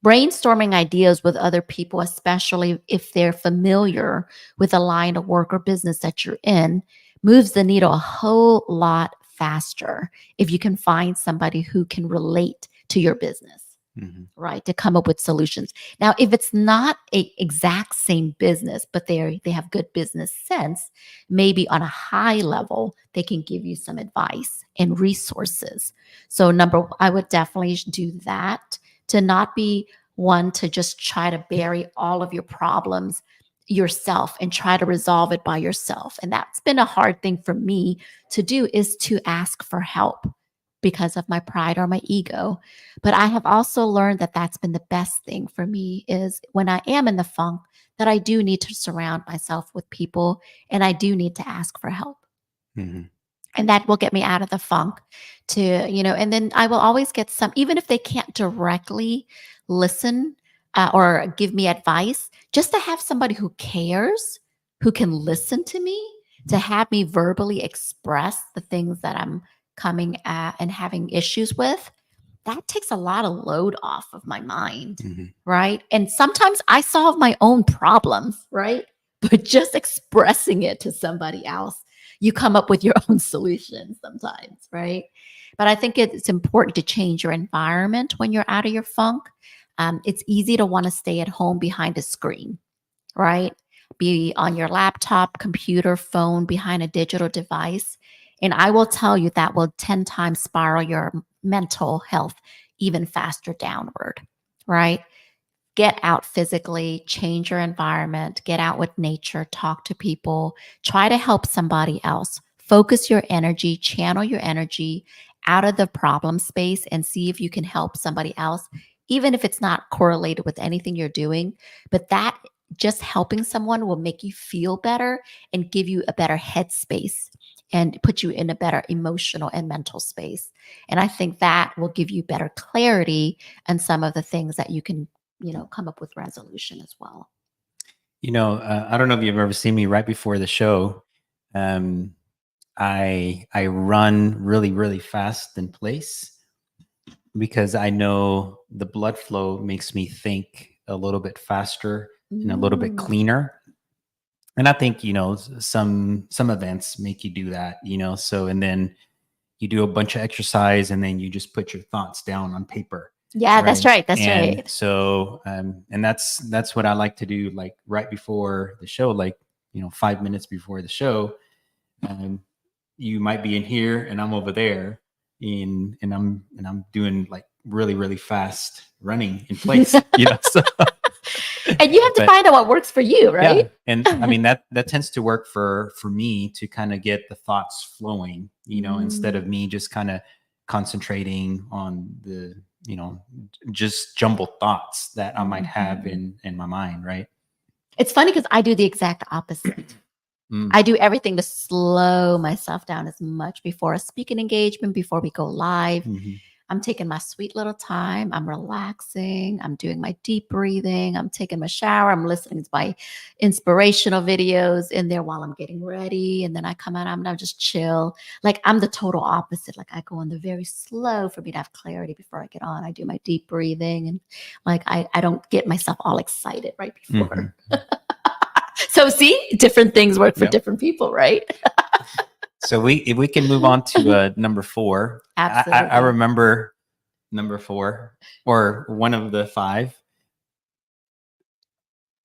Brainstorming ideas with other people, especially if they're familiar with the line of work or business that you're in, moves the needle a whole lot faster if you can find somebody who can relate to your business, Mhm. right? To come up with solutions. Now, if it's not a exact same business, but they have good business sense, maybe on a high level, they can give you some advice and resources. So I would definitely do that, to not be one to just try to bury all of your problems yourself and try to resolve it by yourself. And that's been a hard thing for me to do, is to ask for help because of my pride or my ego. But I have also learned that that's been the best thing for me, is when I am in the funk, that I do need to surround myself with people and I do need to ask for help. Mhm. And that will get me out of the funk to, and then I will always get some, even if they can't directly listen or give me advice, just to have somebody who cares, who can listen to me, to have me verbally express the things that I'm coming at and having issues with. That takes a lot of load off of my mind, Mhm. right? And sometimes I solve my own problems, right? But just expressing it to somebody else, you come up with your own solution sometimes, right? But I think it's important to change your environment when you're out of your funk. It's easy to want to stay at home behind a screen, right? Be on your laptop, computer, phone, behind a digital device. And I will tell you that will 10 times spiral your mental health even faster downward, right? Get out physically, change your environment, get out with nature, talk to people, try to help somebody else. Focus your energy, channel your energy out of the problem space and see if you can help somebody else, even if it's not correlated with anything you're doing. But that, just helping someone, will make you feel better and give you a better headspace and put you in a better emotional and mental space. And I think that will give you better clarity on some of the things that you can, come up with resolution as well. I don't know if you've ever seen me right before the show. Um, I run really, really fast in place because I know the blood flow makes me think a little bit faster and a little bit Mm. cleaner. And I think, some events make you do that, so, and then you do a bunch of exercise and then you just put your thoughts down on paper. Yeah, that's Right. right. That's And right. so, and that's what I like to do, like right before the show, like, 5 minutes before the show. Um, you might be in here and I'm over there, and I'm doing like really, really fast running in place, so, And you have to but find out what works for you, yeah, right? and I mean that tends to work for me to kind of get the thoughts flowing, instead Mm. of me just kind of concentrating on the, just jumbled thoughts that I might have Mhm. in my mind, right? It's funny because I do the exact opposite. Mm, I do everything to slow myself down as much before a speaking engagement, before we go live. mhm, I'm taking my sweet little time. I'm relaxing. I'm doing my deep breathing. I'm taking my shower. I'm listening to my inspirational videos in there while I'm getting ready. And then I come out, I'm now just chill. Like, I'm the total opposite. Like, I go on the very slow for me to have clarity before I get on. I do my deep breathing, and like I don't get myself all excited right before. mhm. So see, different things work for Yep. different people, right? So if we can move on to number four. I Absolutely. remember number four, or one of the five.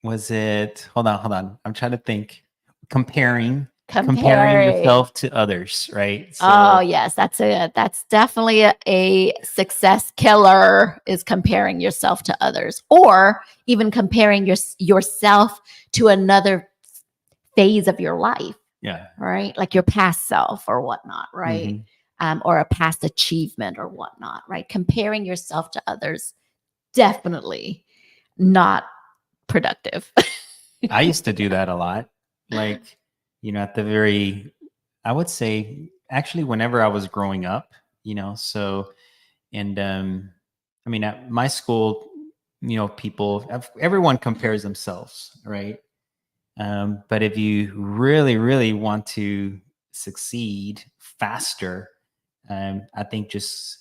Was it? Hold on. I'm trying to think. Comparing Comparing. yourself to others, right? Oh So yes, that's definitely a success killer, is comparing yourself to others, or even comparing yourself to another phase of your life, yeah. right? Like your past self or whatnot, right? Hmm. Or a past achievement or whatnot, right? Comparing yourself to others, definitely not productive. I used to do that a lot. Like, at the very, I would say actually whenever I was growing up, so, and I mean, at my school, everyone compares themselves, right? But if you really, really want to succeed faster, I think just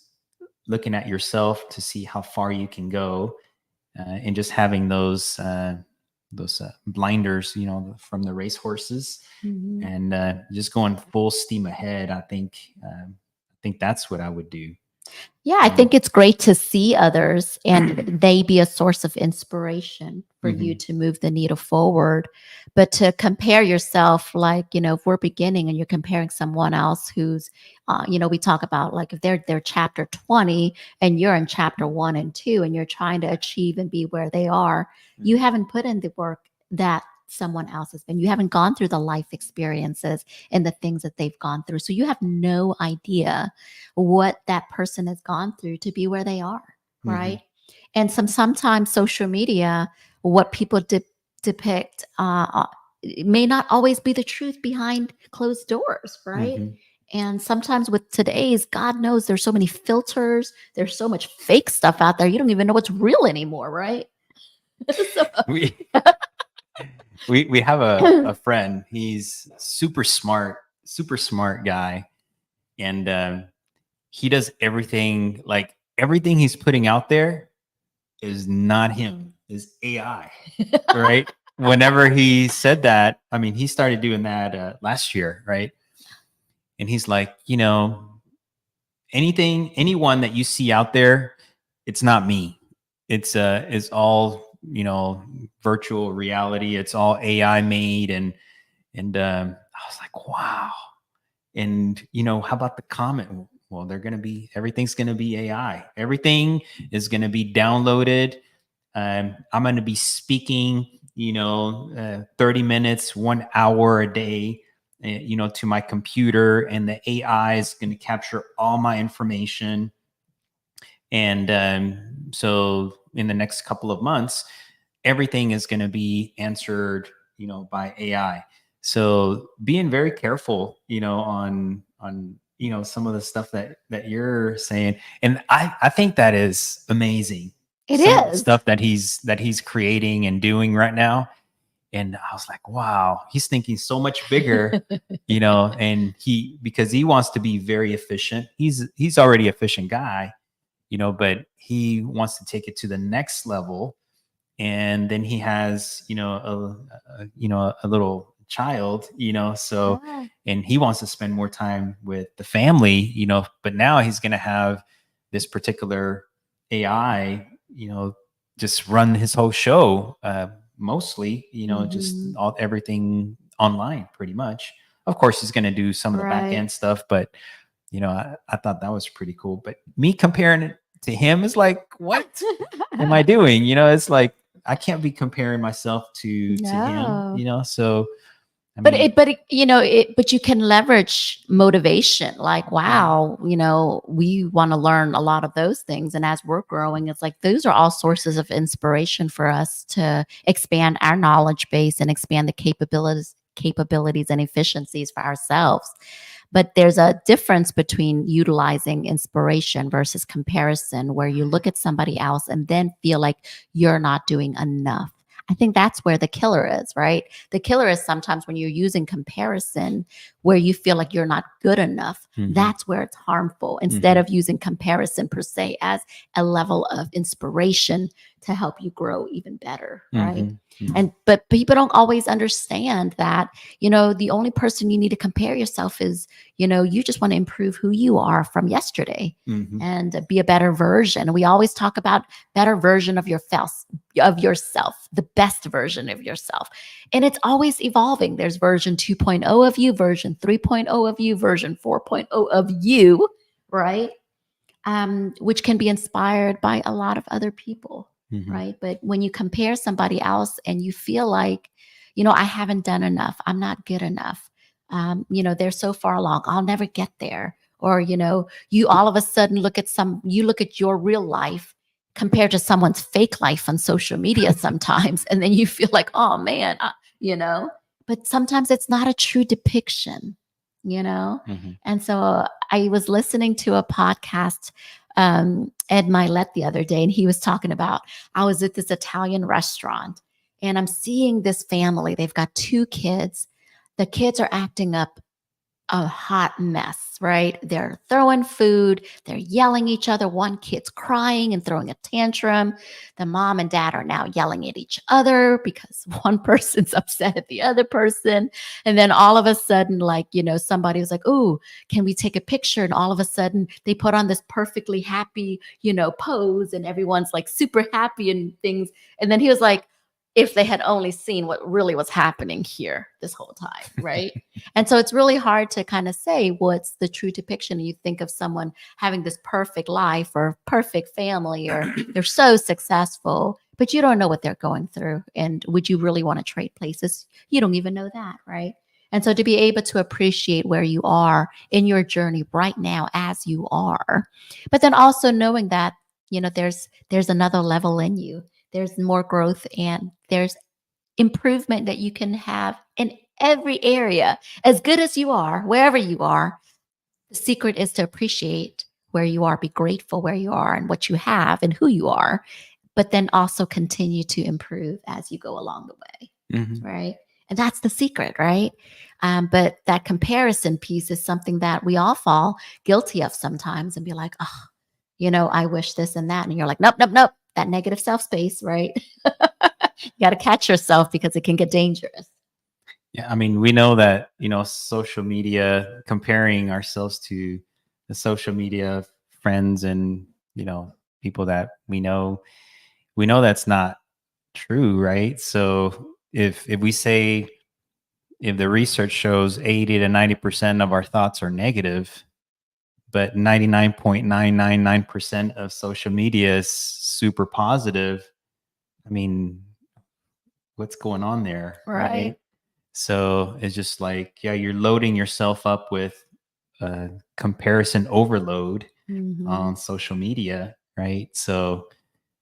looking at yourself to see how far you can go, and just having those blinders, from the race horses, Mhm. and just going full steam ahead. I think that's what I would do. Yeah, I Um, think it's great to see others and they be a source of inspiration for you mhm, to move the needle forward. But to compare yourself, like, if we're beginning and you're comparing someone else who's, we talk about like if they're chapter 20 and you're in chapter 1 and 2 and you're trying to achieve and be where they are, you haven't put in the work that someone else has been. You haven't gone through the life experiences and the things that they've gone through. So you have no idea what that person has gone through to be where they are, mhm, right? And sometimes social media, what people depict, it may not always be the truth behind closed doors, right? mhm. And sometimes with today's, God knows there's so many filters, there's so much fake stuff out there. You don't even know what's real anymore, right? So, we we have a friend. He's super smart guy, and he does everything, like everything he's putting out there is not him, is AI, right? Whenever he said that, I mean, he started doing that last year, right? And he's like, anyone that you see out there, it's not me. It's all, virtual reality. It's all AI made, and I was like, wow. And how about the comment? Well, everything's gonna be AI. Everything is gonna be downloaded. I'm gonna be speaking, 30 minutes, 1 hour a day, to my computer, and the AI is gonna capture all my information. And so in the next couple of months, everything is going to be answered, by AI. So being very careful, on some of the stuff that you're saying, and I think that is amazing. it Some of the is. stuff that he's creating and doing right now, and I was like, wow, he's thinking so much bigger, and because he wants to be very efficient. He's already efficient guy, but he wants to take it to the next level. And then he has, a little child, so, Yeah. and he wants to spend more time with the family, but now he's going to have this particular AI, just run his whole show, mostly, just Mhm. everything online pretty much. Of course, he's going to do some of the back Right. end stuff, but I thought that was pretty cool. But me comparing it to him is like, what am I doing? It's like I can't be comparing myself to him. No. So I But mean, but you can leverage motivation. Like, wow, we want to learn a lot of those things. And as we're growing, it's like those are all sources of inspiration for us to expand our knowledge base and expand the capabilities and efficiencies for ourselves. But there's a difference between utilizing inspiration versus comparison, where you look at somebody else and then feel like you're not doing enough. I think that's where the killer is, right? The killer is sometimes when you're using comparison where you feel like you're not good enough. mhm, That's where it's harmful instead mhm, of using comparison per se as a level of inspiration to help you grow even better, right? mhm, mhm, But people don't always understand that, the only person you need to compare yourself is, you just want to improve who you are from yesterday mhm, and be a better version. And we always talk about better version of yourself, the best version of yourself. And it's always evolving. There's version 2.0 of you, version 3.0 of you, version 4.0 of you, right? Which can be inspired by a lot of other people, mhm, right? But when you compare somebody else and you feel like, I haven't done enough, I'm not good enough, they're so far along, I'll never get there. Or, you all of a sudden you look at your real life compared to someone's fake life on social media sometimes. And then you feel like, oh man, but sometimes it's not a true depiction. you know? Mhm. And so I was listening to a podcast, Ed Milet the other day, and he was talking about, I was at this Italian restaurant and I'm seeing this family. They've got 2 kids. The kids are acting up a hot mess, right? They're throwing food, they're yelling at each other. One kid's crying and throwing a tantrum. The mom and dad are now yelling at each other because one person's upset at the other person. And then all of a sudden, like, somebody was like, "Oh, can we take a picture?" And all of a sudden, they put on this perfectly happy, pose, and everyone's like super happy and things. And then he was like, if they had only seen what really was happening here this whole time, right? And so it's really hard to kind of say what's the true depiction. You think of someone having this perfect life or perfect family, or they're so successful, but you don't know what they're going through. And would you really want to trade places? You don't even know that, right? And so to be able to appreciate where you are in your journey right now as you are, but then also knowing that, there's another level in you. There's more growth and there's improvement that you can have in every area. As good as you are, wherever you are, the secret is to appreciate where you are, be grateful where you are and what you have and who you are, but then also continue to improve as you go along the way, Mhm. right? And that's the secret, right? But that comparison piece is something that we all fall guilty of sometimes and be like, oh, I wish this and that. And you're like, nope, nope, nope. That negative self space, right? You got to catch yourself because it can get dangerous. Yeah, I mean, we know that, social media, comparing ourselves to the social media friends and, people that we know that's not true, right? So if we say, if the research shows 80 to 90% of our thoughts are negative, but 99.999% of social media is super positive, I mean, what's going on there, right? Right. So it's just like, yeah, you're loading yourself up with comparison overload Mhm. on social media, right? So,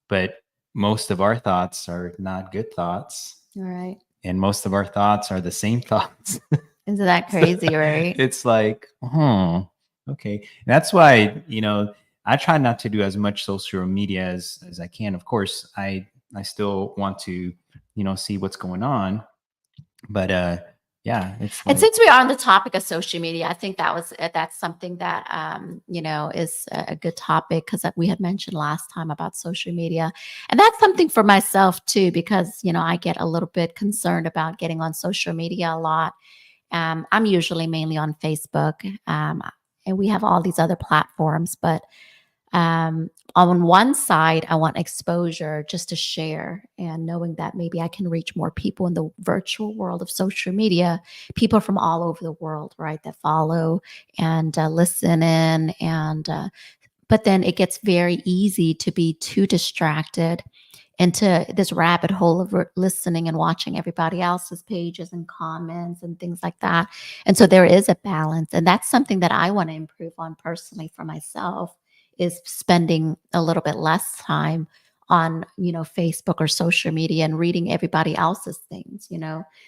but most of our thoughts are not good thoughts, Right. and most of our thoughts are the same thoughts. Isn't that crazy, right? It's like, okay. That's why, I try not to do as much social media as I can. Of course, I still want to, see what's going on, but yeah, it's And like, since we are on the topic of social media, I think that's something that is a good topic because we had mentioned last time about social media, and that's something for myself too because I get a little bit concerned about getting on social media a lot. I'm usually mainly on Facebook, and we have all these other platforms, but on one side, I want exposure just to share and knowing that maybe I can reach more people in the virtual world of social media, people from all over the world, right, that follow and listen in. But then it gets very easy to be too distracted into this rabbit hole of listening and watching everybody else's pages and comments and things like that. And so there is a balance. And that's something that I want to improve on personally for myself is spending a little bit less time on, Facebook or social media and reading everybody else's things.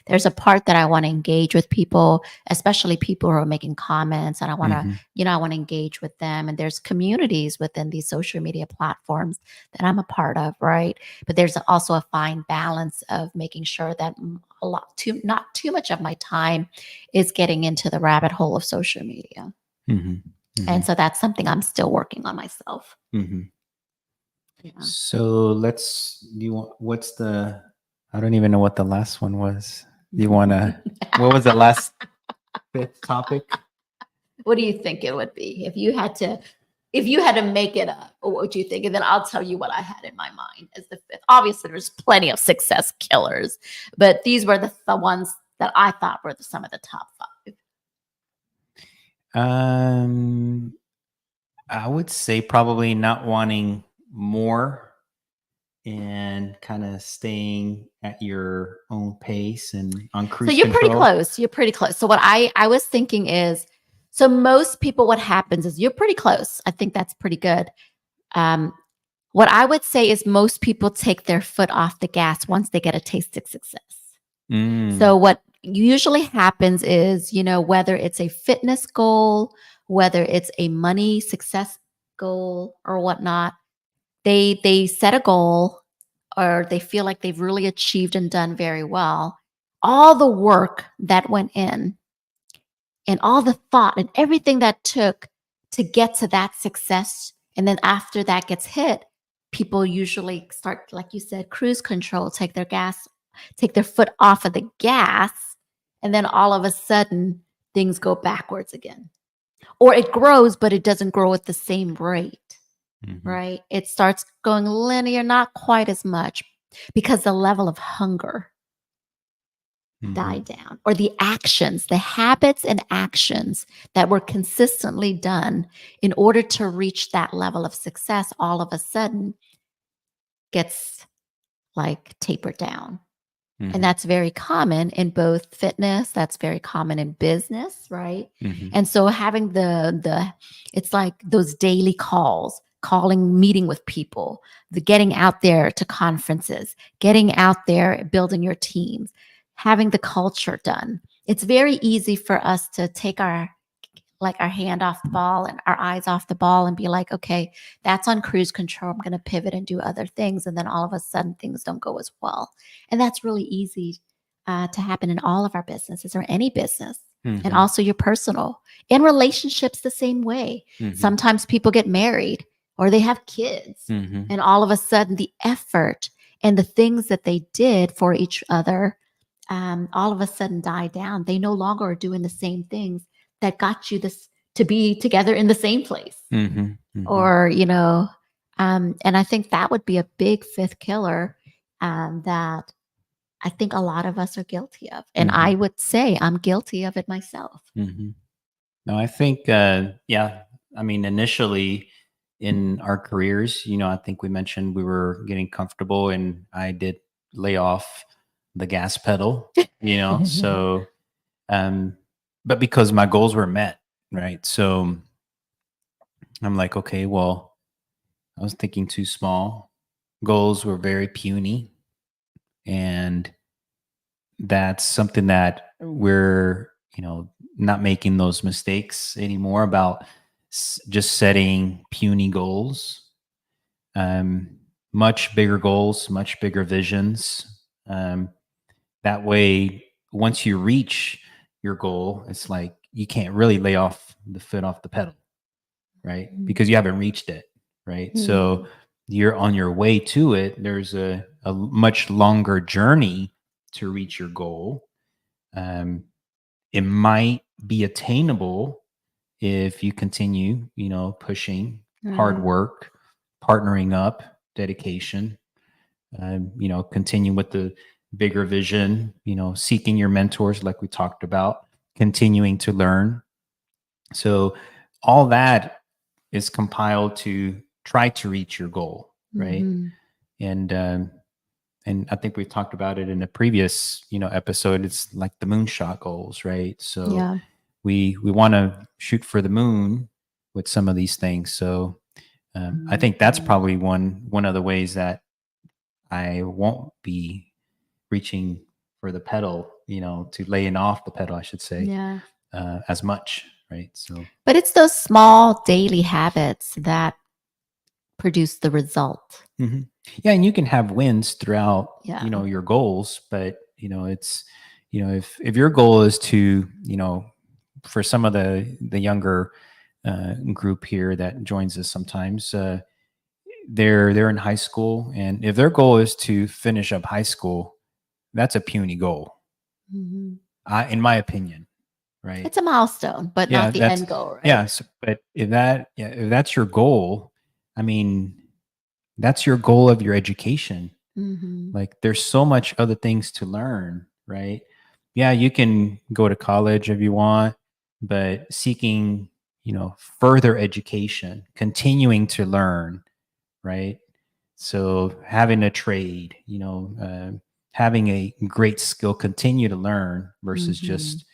There's a part that I want to engage with people, especially people who are making comments, and I want to, mhm, I want to engage with them. And there's communities within these social media platforms that I'm a part of, right? But there's also a fine balance of making sure that not too much of my time is getting into the rabbit hole of social media. mhm, And mhm, so that's something I'm still working on myself. mhm. Yeah. So what's I don't even know what the last one was. You want to, what was the last fifth topic? What do you think it would be if you had to make it up? What would you think? And then I'll tell you what I had in my mind as the fifth. Obviously, there's plenty of success killers, but these were the ones that I thought were some of the top 5. Um, I would say probably not wanting more and kind of staying at your own pace and on So cruise you're pretty control. close. You're pretty close. So what I was thinking is, so most people, what happens is you're pretty close. I think that's pretty good. Um, what I would say is most people take their foot off the gas once they get a taste of success. So Mm, what usually happens is, whether it's a fitness goal, whether it's a money success goal or whatnot, they set a goal or they feel like they've really achieved and done very well. All the work that went in and all the thought and everything that took to get to that success. And then after that gets hit, people usually start, like you said, cruise control, take their foot off of the gas. And then all of a sudden things go backwards again. Or it grows, but it doesn't grow at the same rate, right? It starts going linear, not quite as much because the level of hunger died down, or the actions, the habits and actions that were consistently done in order to reach that level of success all of a sudden gets like tapered down. And that's very common in both fitness, that's very common in business, right? And so having it's like those daily calling, meeting with people, the getting out there to conferences, getting out there, building your teams, having the culture done. It's very easy for us to take our hand off the ball and our eyes off the ball and be like, okay, that's on cruise control. I'm going to pivot and do other things. And then all of a sudden things don't go as well. And that's really easy to happen in all of our businesses or any business. And also your personal. In relationships, the same way. Sometimes people get married or they have kids. And all of a sudden the effort and the things that they did for each other all of a sudden die down. They no longer are doing the same things that got you this to be together in the same place. Or, and I think that would be a big fifth killer that I think a lot of us are guilty of. And I would say I'm guilty of it myself. No, I think, yeah, I mean, initially in our careers, I think we mentioned we were getting comfortable and I did lay off the gas pedal, so, but because my goals were met, right? So I'm like, okay, well, I was thinking too small. Goals were very puny. And that's something that we're, not making those mistakes anymore about just setting puny goals, much bigger goals, much bigger visions. That way, once you reach your goal, it's like you can't really lay off the foot off the pedal, right? Because you haven't reached it, right? So you're on your way to it. There's a much longer journey to reach your goal. It might be attainable if you continue, pushing, hard work, partnering up, dedication, continue with the bigger vision, seeking your mentors like we talked about, continuing to learn. So all that is compiled to try to reach your goal, right? And I think we've talked about it in a previous, episode. It's like the moonshot goals, right? So we want to shoot for the moon with some of these things. So I think that's probably one of the ways that I won't be reaching for the pedal, to laying off the pedal, I should say, as much, right? So, but it's those small daily habits that produce the result. Yeah, and you can have wins throughout, your goals, but it's, if your goal is to, for some of the younger group here that joins us sometimes, they're in high school, and if their goal is to finish up high school, that's a puny goal, in my opinion, right? It's a milestone, but not the end goal, right? Yes, but if that's your goal, I mean, that's your goal of your education. Like, there's so much other things to learn, right? Yeah, you can go to college if you want, but seeking, further education, continuing to learn, right? So having a trade, having a great skill, continue to learn versus just,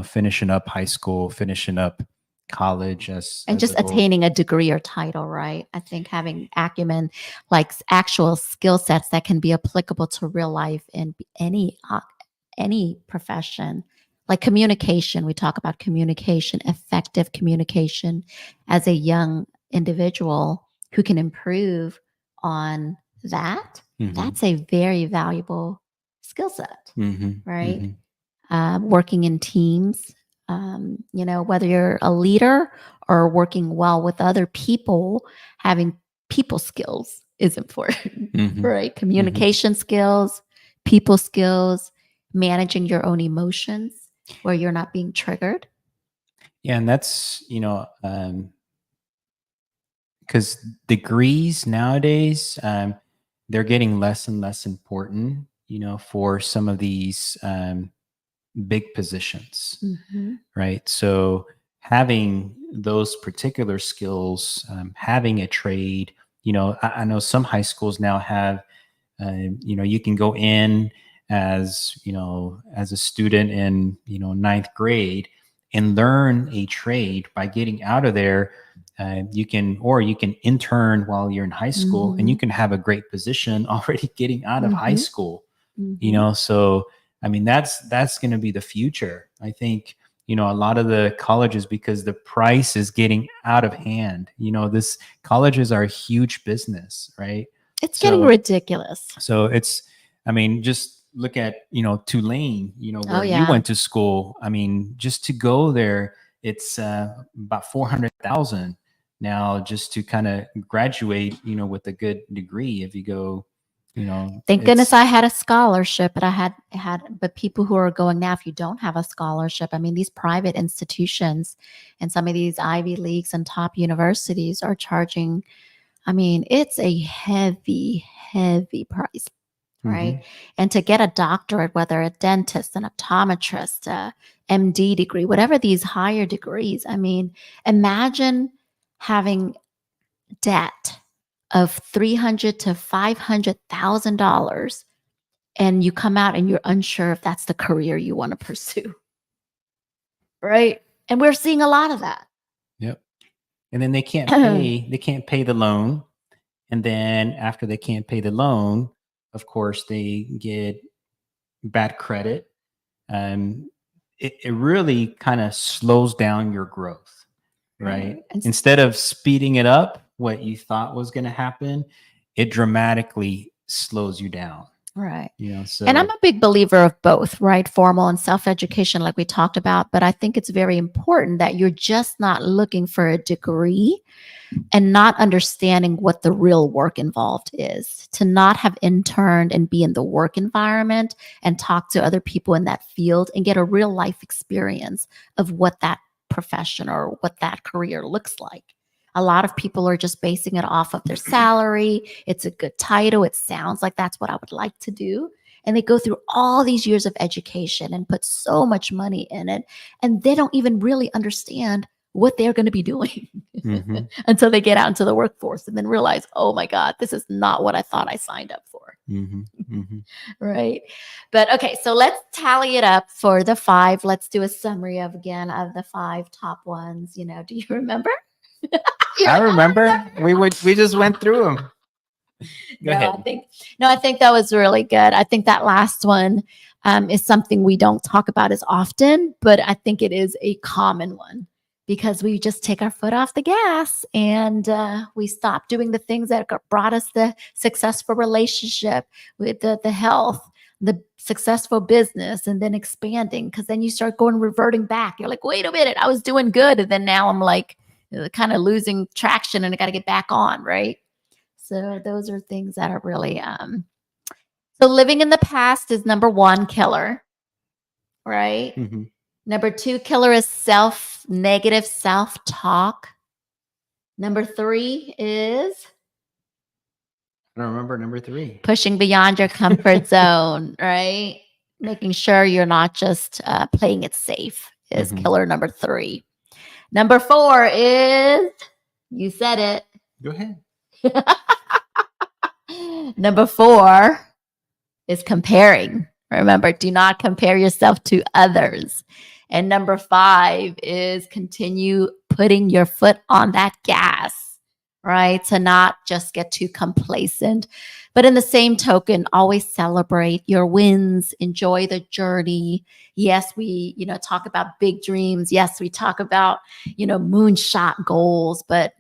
finishing up high school, finishing up college and just attaining a degree or title, right? I think having acumen, like actual skill sets that can be applicable to real life in any any profession, like communication. We talk about communication, effective communication as a young individual who can improve on that. Mhm. That's a very valuable skill set, Mhm. right? Mhm. Working in teams, whether you're a leader or working well with other people, having people skills is important, Mhm. right? Communication skills, people skills, managing your own emotions where you're not being triggered. Yeah, and that's because degrees nowadays, they're getting less and less important, for some of these big positions, Mhm. right? So having those particular skills, having a trade, I know some high schools now have, you can go in as a student in, ninth grade and learn a trade. By getting out of there, you can intern while you're in high school, and you Mhm. can have a great position already getting out of high Mhm. school. Mhm. So I mean, that's going to be the future. I think, a lot of the colleges, because the price is getting out of hand. This colleges are a huge business, right? It's getting So ridiculous. it's, I mean, just look at, Tulane, Oh, where you yeah. went to school. I mean, just to go there, it's about 400,000 now, just to kind of graduate, with a good degree. If you go, Thank goodness it's, I had a scholarship, but but people who are going now, if you don't have a scholarship, I mean, these private institutions and some of these Ivy Leagues and top universities are charging, I mean, it's a heavy, heavy price, right? Mhm. And to get a doctorate, whether a dentist, an optometrist, a MD degree, whatever these higher degrees, I mean, imagine having debt of $300 to $500,000 and you come out and you're unsure if that's the career you want to pursue. Right? And we're seeing a lot of that. Yep. And then they can't pay the loan. And then after they can't pay the loan, of course, they get bad credit. It really kind of slows down your growth, right? Right. And Instead of speeding it up, what you thought was going to happen, it dramatically slows you down. right. And So I'm a big believer of both, right? Formal and self education, like we talked about. But I think it's very important that you're just not looking for a degree and not understanding what the real work involved is. To not have interned and be in the work environment and talk to other people in that field and get a real life experience of what that profession or what that career looks like. A lot of people are just basing it off of their salary. It's a good title. It sounds like that's what I would like to do. And they go through all these years of education and put so much money in it. And they don't even really understand what they're going to be doing mhm, until they get out into the workforce and then realize, oh my God, this is not what I thought I signed up for. mhm, mhm. Right. But okay, so let's tally it up for the 5. Let's do a summary of the 5 top ones. Do you remember? I remember we just went through them. Go No, ahead. I think that was really good. I think that last one is something we don't talk about as often, but I think it is a common one because we just take our foot off the gas and we stop doing the things that brought us the successful relationship with the health, the successful business, and then expanding. Because then you start reverting back. You're like, wait a minute, I was doing good, and then now I'm like kind of losing traction, and I got to get back on, right? So those are things that are really so living in the past is number 1 killer, right? Mhm. Number 2 killer is negative self-talk. Number 3 is I don't remember number 3. pushing beyond your comfort zone, right? Making sure you're not just playing it safe is Mhm. killer number 3. Number 4 is, you said it. Go ahead. Number 4 is comparing. Remember, do not compare yourself to others. And number 5 is continue putting your foot on that gas, right? To not just get too complacent. But in the same token, always celebrate your wins, enjoy the journey. Yes, we, talk about big dreams. Yes, we talk about, moonshot goals, but,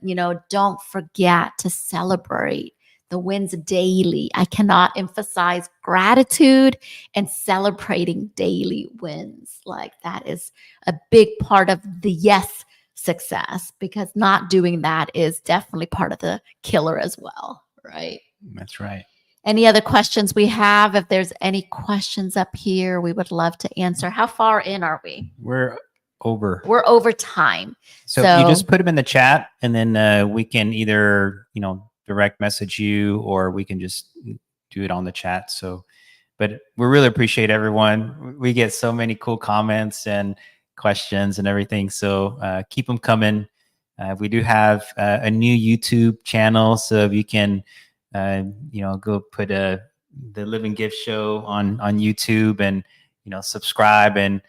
don't forget to celebrate the wins daily. I cannot emphasize gratitude and celebrating daily wins. Like that is a big part of the yes success, because not doing that is definitely part of the killer as well, right? That's right. Any other questions we have? If there's any questions up here, we would love to answer. How far in are we? We're over. We're over time. So you just put them in the chat, and then we can either, direct message you, or we can just do it on the chat. So, but we really appreciate everyone. We get so many cool comments and questions and everything. So keep them coming. We do have a new YouTube channel, so if you can, go put the Living Gift Show on YouTube, and subscribe, and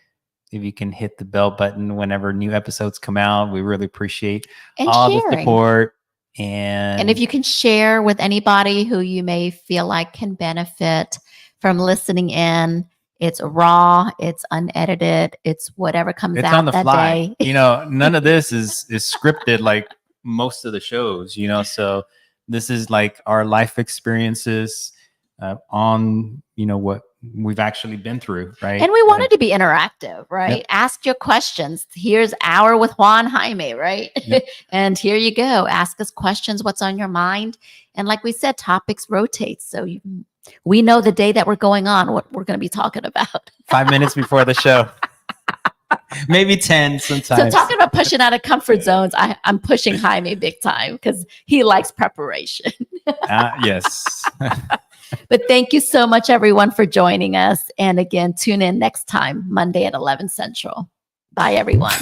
if you can hit the bell button whenever new episodes come out, we really appreciate all the support. And if you can share with anybody who you may feel like can benefit from listening in. It's raw, it's unedited, it's whatever comes out on the that fly. day. None of this is scripted like most of the shows, so this is like our life experiences on, what we've actually been through, right? And we wanted to be interactive, right? Yep. Ask your questions. Here's Hour with Juan Jaime, right? Yep. And here you go. Ask us questions, what's on your mind. And like we said, topics rotate. So we know the day that we're going on, what we're going to be talking about. 5 minutes before the show. Maybe 10 sometimes. So talking about pushing out of comfort zones, I'm pushing Jaime big time because he likes preparation. Yes. But thank you so much, everyone, for joining us. And again, tune in next time, Monday at 11 Central. Bye, everyone.